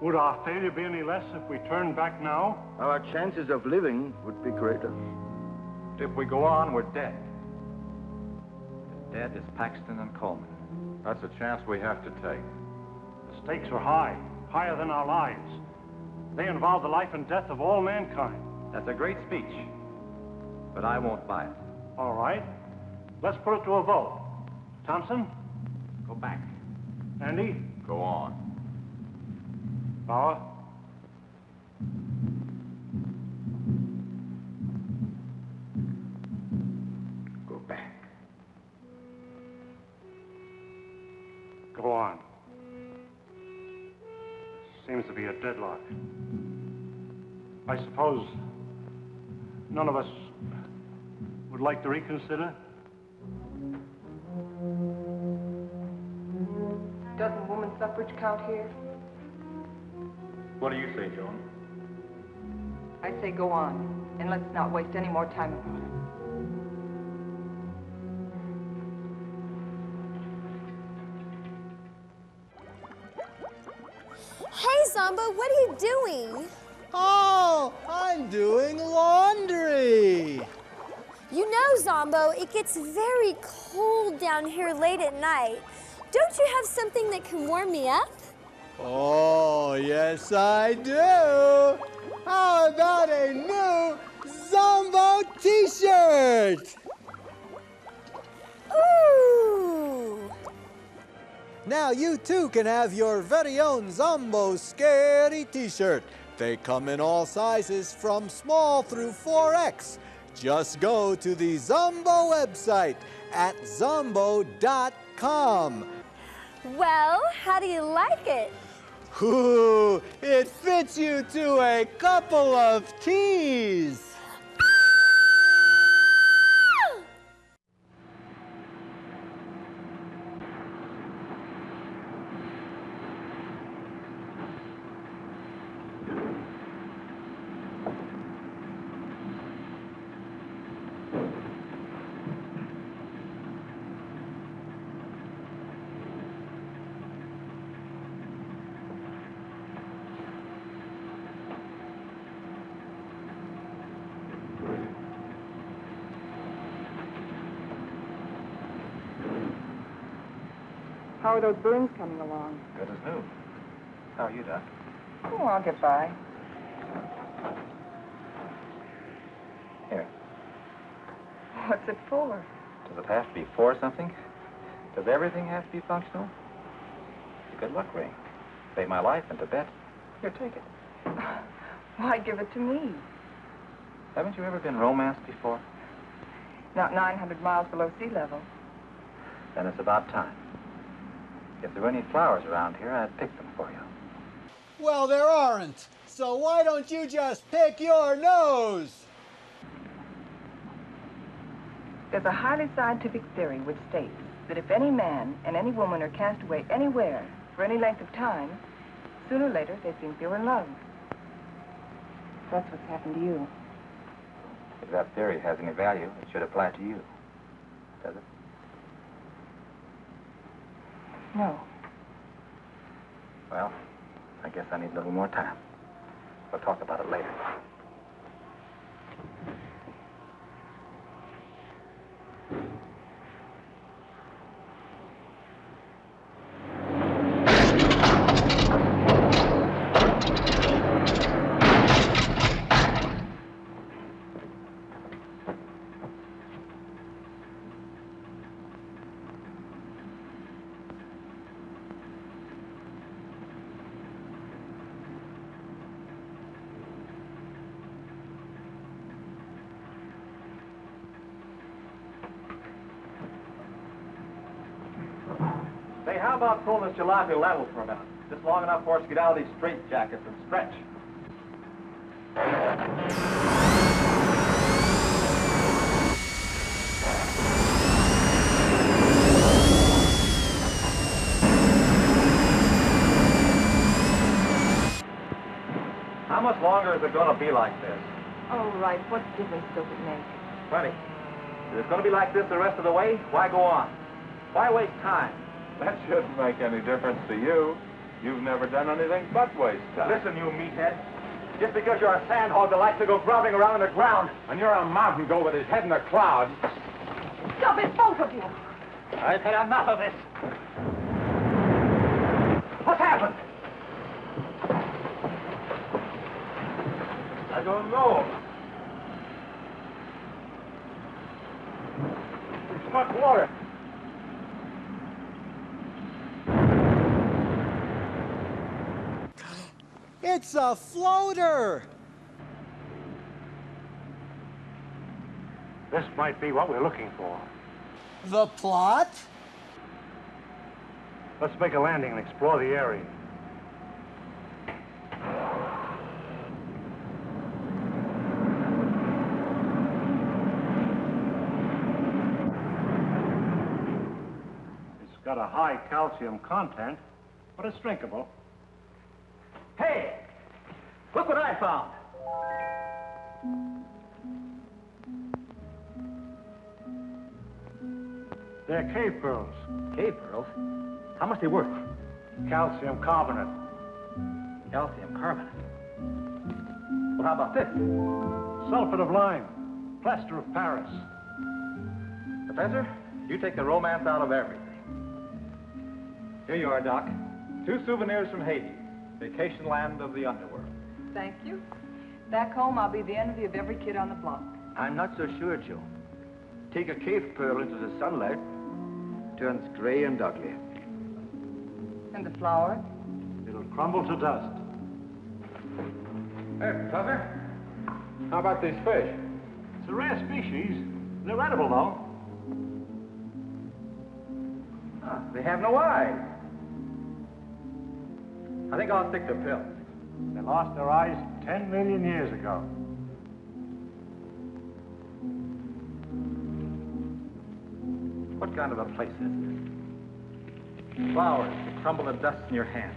Would our failure be any less if we turned back now? Our chances of living would be greater. If we go on, we're dead. Dead is Paxton and Coleman. That's a chance we have to take. The stakes are high, higher than our lives. They involve the life and death of all mankind. That's a great speech, but I won't buy it. All right. Let's put it to a vote. Thompson, Go back. Andy? Go on. Bauer? Go back. Go on. Seems to be a deadlock. I suppose none of us would like to reconsider? Doesn't woman suffrage count here? What do you say, Joan? I say go on, and let's not waste any more time about it. Hey, Zomboo, what are you doing? Oh, I'm doing laundry. You know, Zomboo, it gets very cold down here late at night. Don't you have something that can warm me up? Oh, yes, I do. How about a new Zomboo t-shirt? Ooh! Now you too can have your very own Zomboo Scary t-shirt. They come in all sizes from small through 4X. Just go to the Zomboo website at zomboo.com. Well, how do you like it? Ooh, it fits you to a couple of T's. How are those burns coming along? Good as new. How are you, Doc? Oh, I'll get by. Here. What's it for? Does it have to be for something? Does everything have to be functional? It's a good luck ring. Saved my life in Tibet. Here, take it. Why give it to me? Haven't you ever been romanced before? Not 900 miles below sea level. Then it's about time. If there were any flowers around here, I'd pick them for you. Well, there aren't. So why don't you just pick your nose? There's a highly scientific theory which states that if any man and any woman are cast away anywhere for any length of time, sooner or later they think they're in love. That's what's happened to you. If that theory has any value, it should apply to you. Does it? No. Well, I guess I need a little more time. We'll talk about it later. Say, how about pulling this jalopy level for a minute? Just long enough for us to get out of these straitjackets and stretch. How much longer is it going to be like this? Oh, right. What difference does it make? Plenty. If it's going to be like this the rest of the way, why go on? Why waste time? That shouldn't make any difference to you. You've never done anything but waste time. Listen, you meathead. Just because you're a sandhog that likes to go grubbing around in the ground. When you're a mountain goat with his head in the clouds. Stop it, both of you! I've had enough of this. What's happened? I don't know. It's much water. It's a floater! This might be what we're looking for. The plot? Let's make a landing and explore the area. It's got a high calcium content, but it's drinkable. Hey! Look what I found! They're cave pearls. Cave pearls? How much they worth? Calcium carbonate. Calcium carbonate. Well, how about this? Sulfate of lime. Plaster of Paris. Professor, you take the romance out of everything. Here you are, Doc. 2 souvenirs from Haiti, vacation land of the underworld. Thank you. Back home, I'll be the envy of every kid on the block. I'm not so sure, Joe. Take a cave pearl into the sunlight, turns gray and ugly. And the flower? It'll crumble to dust. Hey, Professor, how about these fish? It's a rare species. They're edible, though. They have no eyes. I think I'll stick to pills. They lost their eyes 10 million years ago. What kind of a place is this? Flowers that crumble to dust in your hands.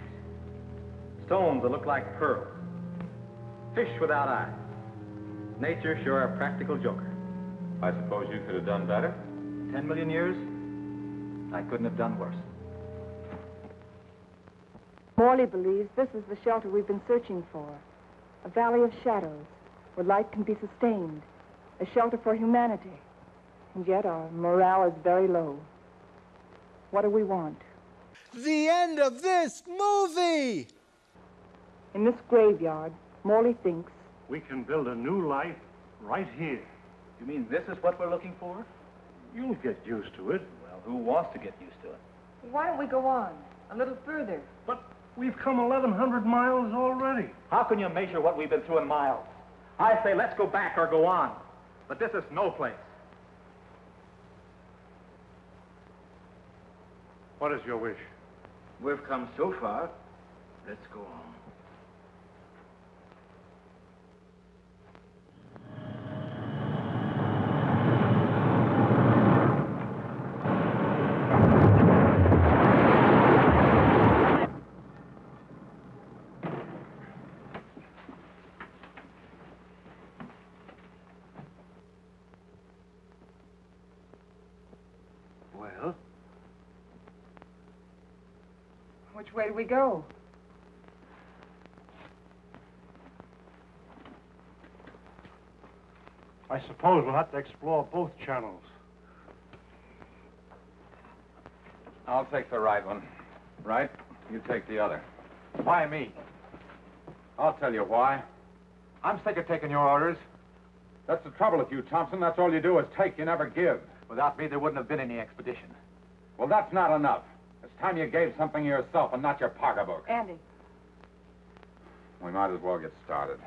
Stones that look like pearls. Fish without eyes. Nature sure a practical joker. I suppose you could have done better? 10 million years, I couldn't have done worse. Morley believes this is the shelter we've been searching for. A valley of shadows, where light can be sustained. A shelter for humanity. And yet our morale is very low. What do we want? The end of this movie! In this graveyard, Morley thinks We can build a new life right here. You mean this is what we're looking for? You'll get used to it. Well, who wants to get used to it? Why don't we go on? A little further. But we've come 1,100 miles already. How can you measure what we've been through in miles? I say let's go back or go on. But this is no place. What is your wish? We've come so far, let's go on. Well, Which way do we go? I suppose we'll have to explore both channels. I'll take the right one. Right? You take the other. Why me? I'll tell you why. I'm sick of taking your orders. That's the trouble with you, Thompson. That's all you do is take, you never give. Without me, there wouldn't have been any expedition. Well, that's not enough. It's time you gave something yourself and not your pocketbook. Andy. We might as well get started.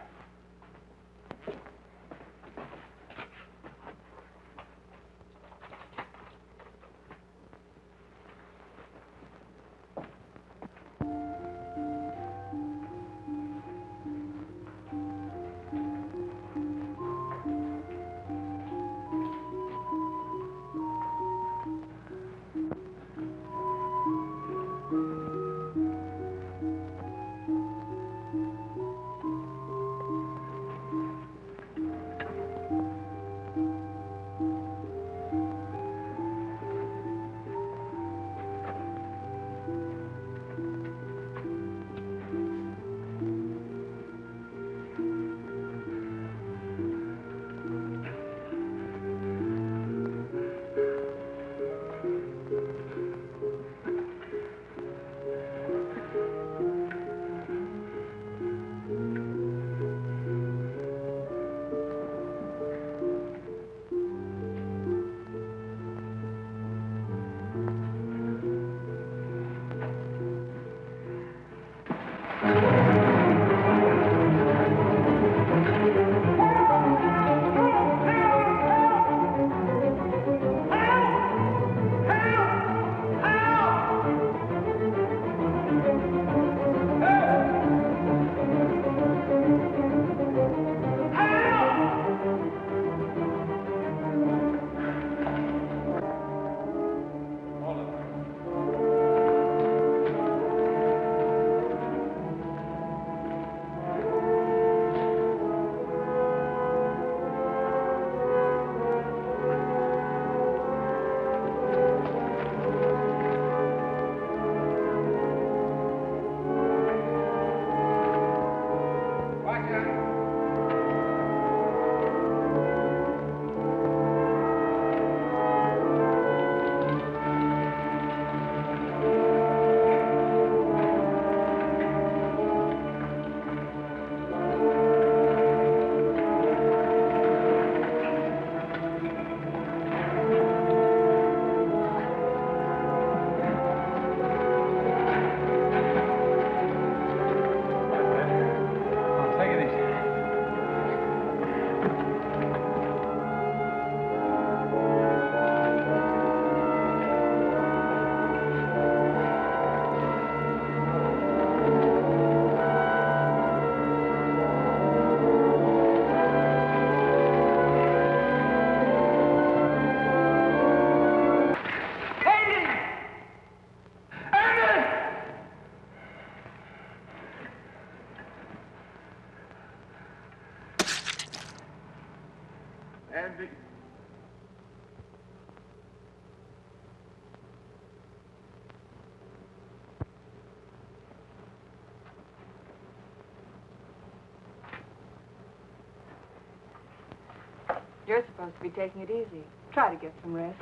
You're supposed to be taking it easy. Try to get some rest.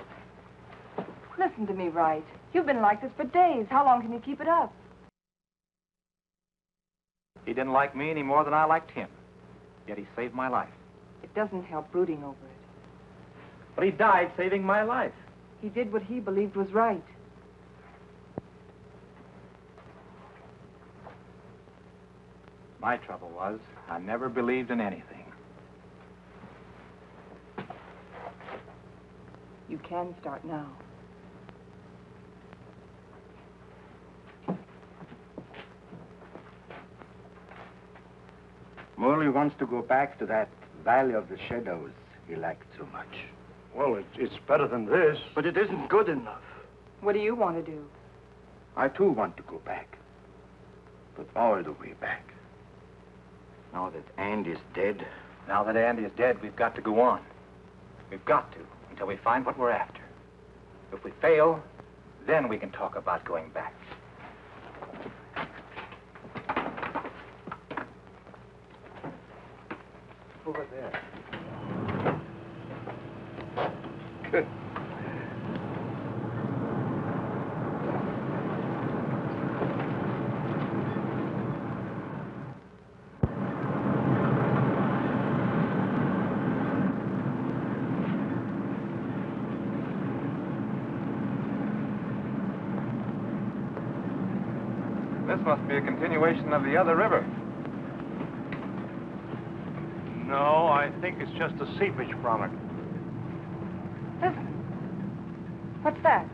Listen to me, Wright. You've been like this for days. How long can you keep it up? He didn't like me any more than I liked him. Yet he saved my life. It doesn't help brooding over it. But he died saving my life. He did what he believed was right. My trouble was, I never believed in anything. You can start now. Morley wants to go back to that Valley of the Shadows he liked so much. Well, it's better than this. But it isn't good enough. What do you want to do? I, too, want to go back. But all the way back. Now that Andy's dead... Now that Andy is dead, we've got to go on. We've got to, until we find what we're after. If we fail, then we can talk about going back. Over there. This must be a continuation of the other river. No, I think it's just a seepage from it. Listen. What's that?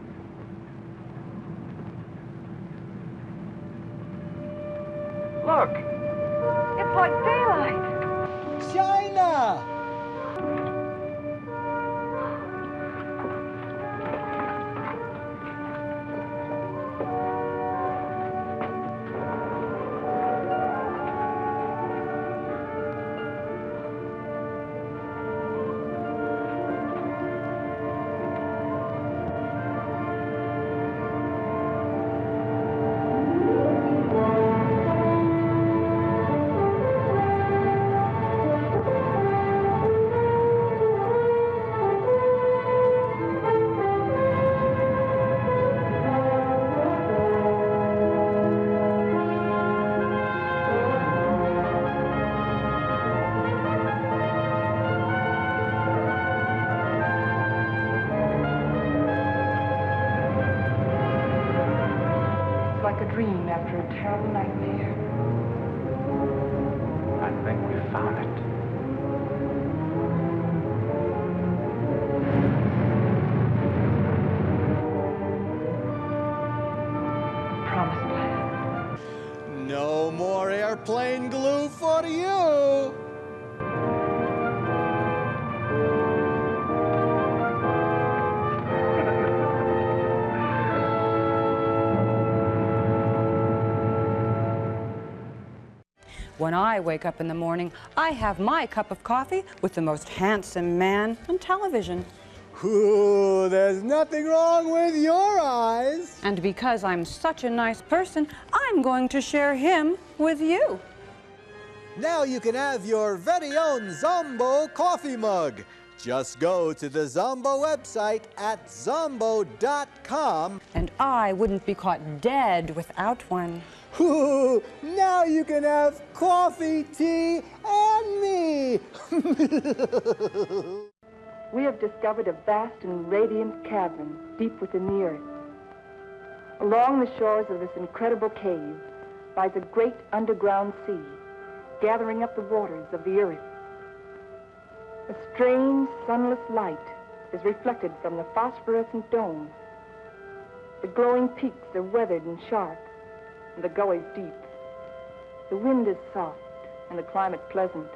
Look! It's like daylight. China! Like a dream after a terrible nightmare. I think we found it. Promised land. No more airplane glue for you! When I wake up in the morning, I have my cup of coffee with the most handsome man on television. Ooh, there's nothing wrong with your eyes. And because I'm such a nice person, I'm going to share him with you. Now you can have your very own Zomboo coffee mug. Just go to the Zomboo website at zomboo.com. And I wouldn't be caught dead without one. Ooh, now you can have coffee, tea, and me. We have discovered a vast and radiant cavern deep within the earth. Along the shores of this incredible cave lies a great underground sea, gathering up the waters of the earth. A strange, sunless light is reflected from the phosphorescent dome. The glowing peaks are weathered and sharp, and the gullies deep. The wind is soft, and the climate pleasant.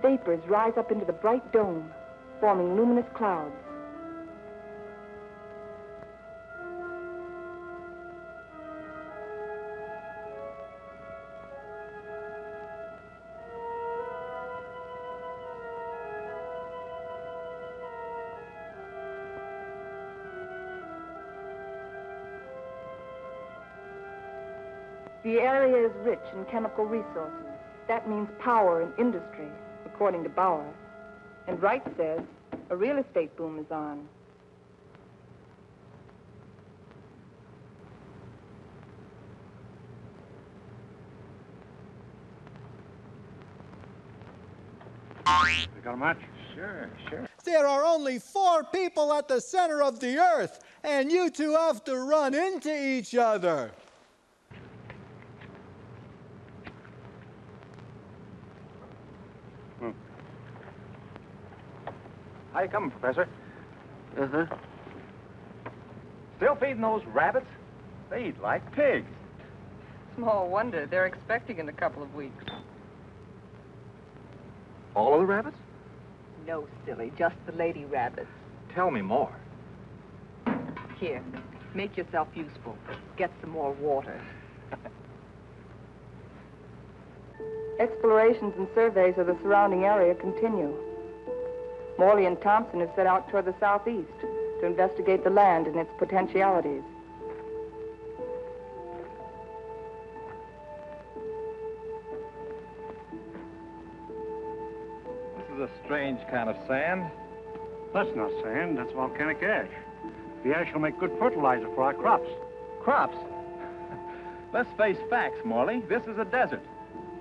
Vapors rise up into the bright dome, forming luminous clouds. The area is rich in chemical resources. That means power and industry, according to Bauer. And Wright says a real estate boom is on. You got a match? Sure. There are only 4 people at the center of the earth, and you two have to run into each other. How you coming, Professor? Uh-huh. Still feeding those rabbits? They eat like pigs. Small wonder. They're expecting in a couple of weeks. All of the rabbits? No, silly. Just the lady rabbits. Tell me more. Here, make yourself useful. Get some more water. Explorations and surveys of the surrounding area continue. Morley and Thompson have set out toward the southeast to investigate the land and its potentialities. This is a strange kind of sand. That's not sand, that's volcanic ash. The ash will make good fertilizer for our crops. Crops? Let's face facts, Morley. This is a desert.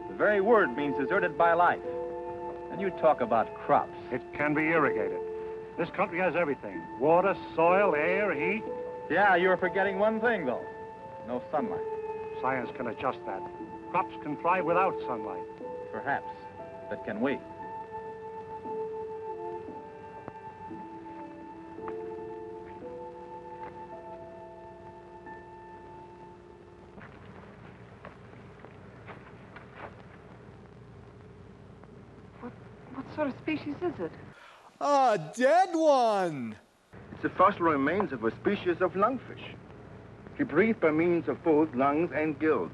The very word means deserted by life. And you talk about crops. It can be irrigated. This country has everything. Water, soil, air, heat. Yeah, you're forgetting one thing, though. No sunlight. Science can adjust that. Crops can thrive without sunlight. Perhaps. But can we? What sort of species is it? A dead one! It's the fossil remains of a species of lungfish. He breathed by means of both lungs and gills.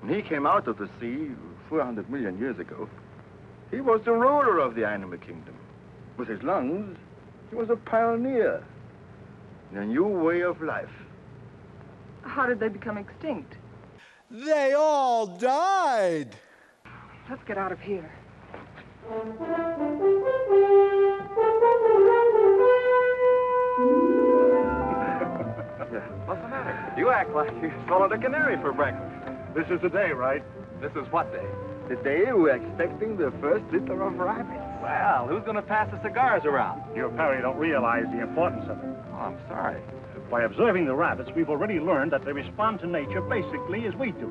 When he came out of the sea 400 million years ago, he was the ruler of the animal kingdom. With his lungs, he was a pioneer in a new way of life. How did they become extinct? They all died! Let's get out of here. What's the matter? You act like you swallowed a canary for breakfast. This is the day, right? This is what day? The day we're expecting the first litter of rabbits. Well, who's going to pass the cigars around? You apparently don't realize the importance of it. Oh, I'm sorry. By observing the rabbits, we've already learned that they respond to nature basically as we do,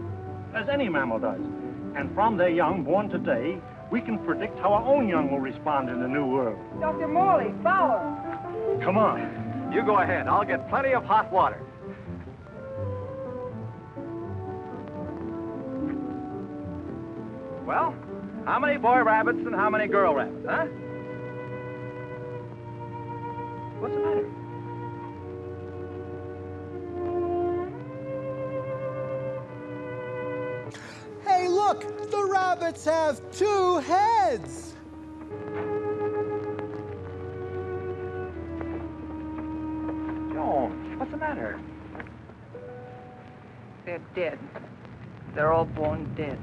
as any mammal does. And from their young born today, we can predict how our own young will respond in the new world. Dr. Morley, Fowler. Come on. You go ahead. I'll get plenty of hot water. Well, how many boy rabbits and how many girl rabbits, huh? What's the matter? Hey, look! The rabbits have 2 heads! Joan, what's the matter? They're dead. They're all born dead.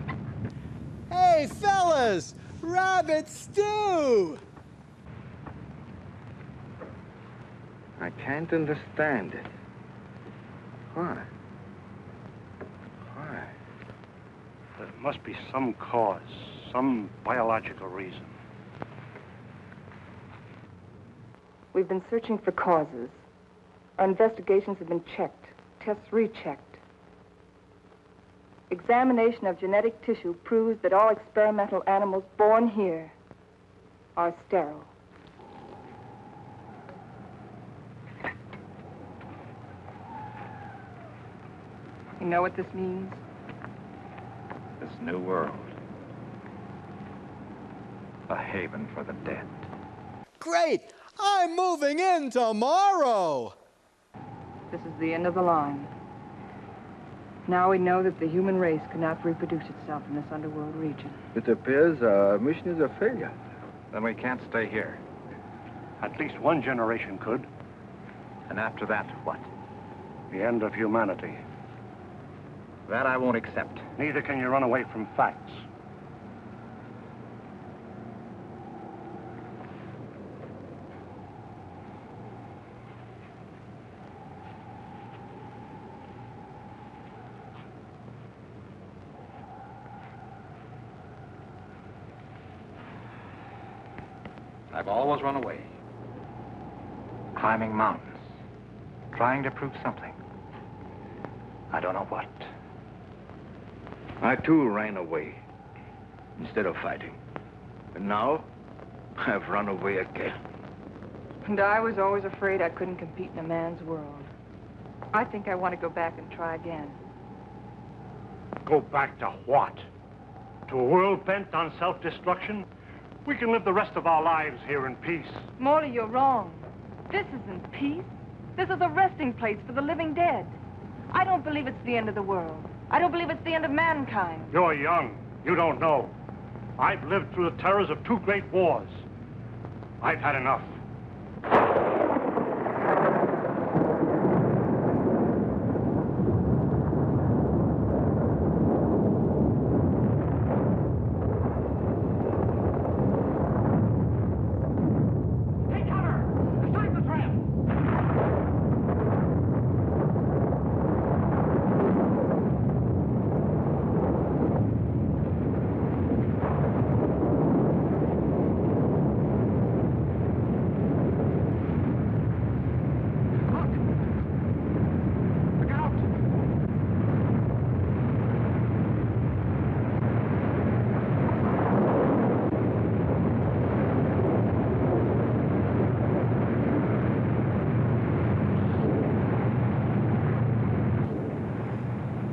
Hey, fellas! Rabbit stew! I can't understand it. Why? Why? There must be some cause, some biological reason. We've been searching for causes. Our investigations have been checked, tests rechecked. Examination of genetic tissue proves that all experimental animals born here are sterile. You know what this means? This new world. A haven for the dead. Great! I'm moving in tomorrow! This is the end of the line. Now we know that the human race cannot reproduce itself in this underworld region. It appears our mission is a failure. Then we can't stay here. At least one generation could. And after that, what? The end of humanity. That I won't accept. Neither can you run away from facts. I've always run away. Climbing mountains, trying to prove something. I don't know what. I, too, ran away instead of fighting. And now, I've run away again. And I was always afraid I couldn't compete in a man's world. I think I want to go back and try again. Go back to what? To a world bent on self-destruction? We can live the rest of our lives here in peace. Morley, you're wrong. This isn't peace. This is a resting place for the living dead. I don't believe it's the end of the world. I don't believe it's the end of mankind. You're young. You don't know. I've lived through the terrors of 2 great wars. I've had enough.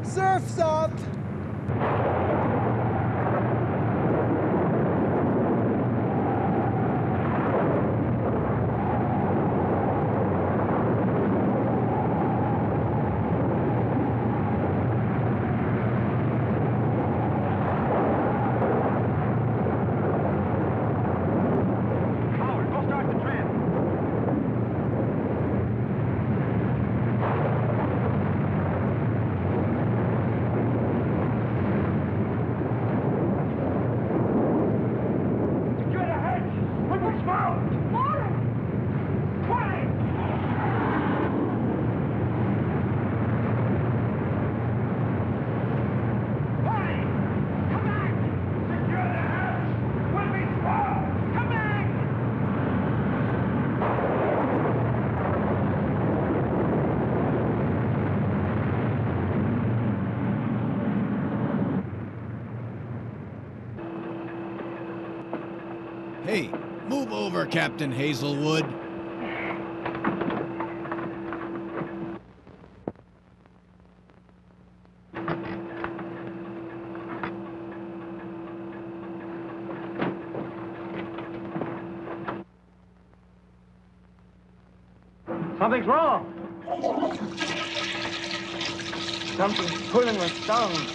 Surf's up! Hey, move over, Captain Hazelwood. Something's wrong. Something's pulling my thumb.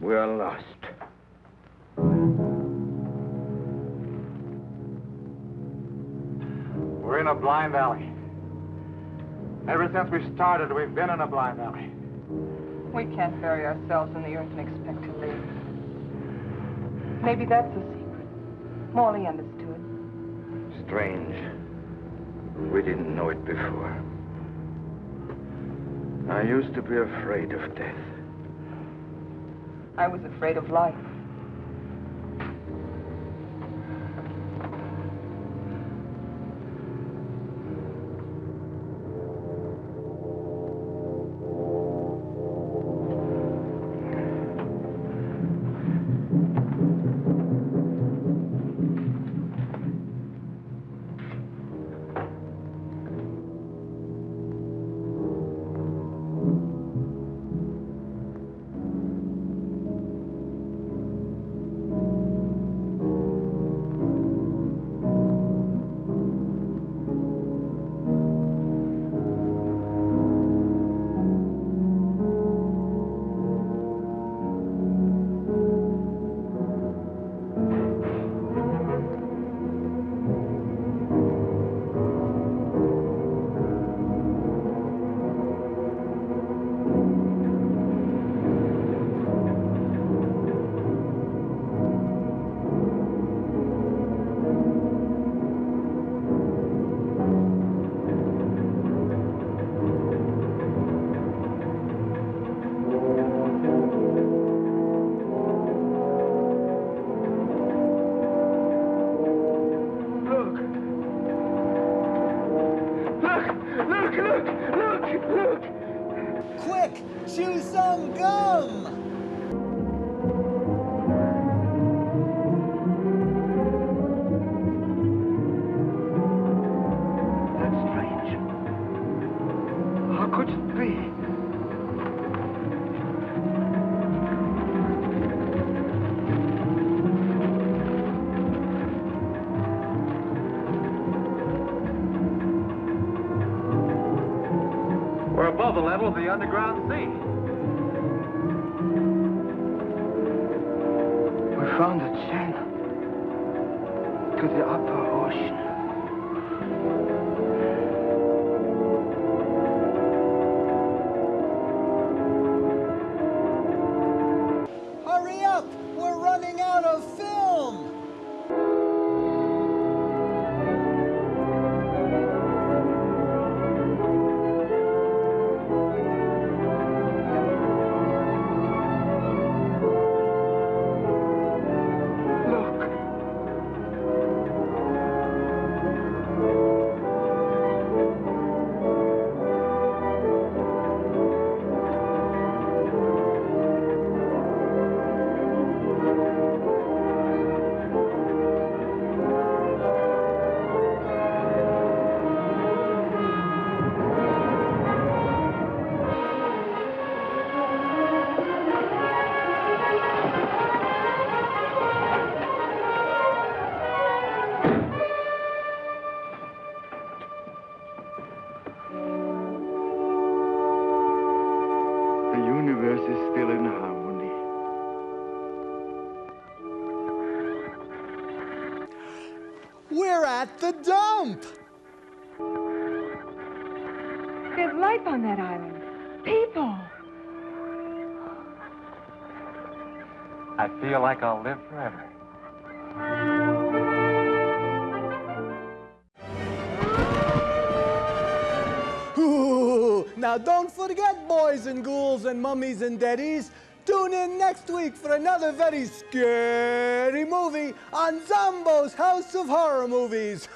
We are lost. We're in a blind alley. Ever since we started, we've been in a blind alley. We can't bury ourselves in the earth and expect to live. Maybe that's the secret. Morley understood. Strange. We didn't know it before. I used to be afraid of death. I was afraid of life. Look! Quick, chew some gum! That's strange. How could it be? We're above the level of the underground sea. We found a channel to the upper ocean. Hurry up! We're running out of film! The universe is still in harmony. We're at the dump! There's life on that island. People. I feel like I'll live forever. Ooh, now don't forget, boys and ghouls and mummies and daddies, tune in next week for another very scary movie on Zombo's House of Horror Movies.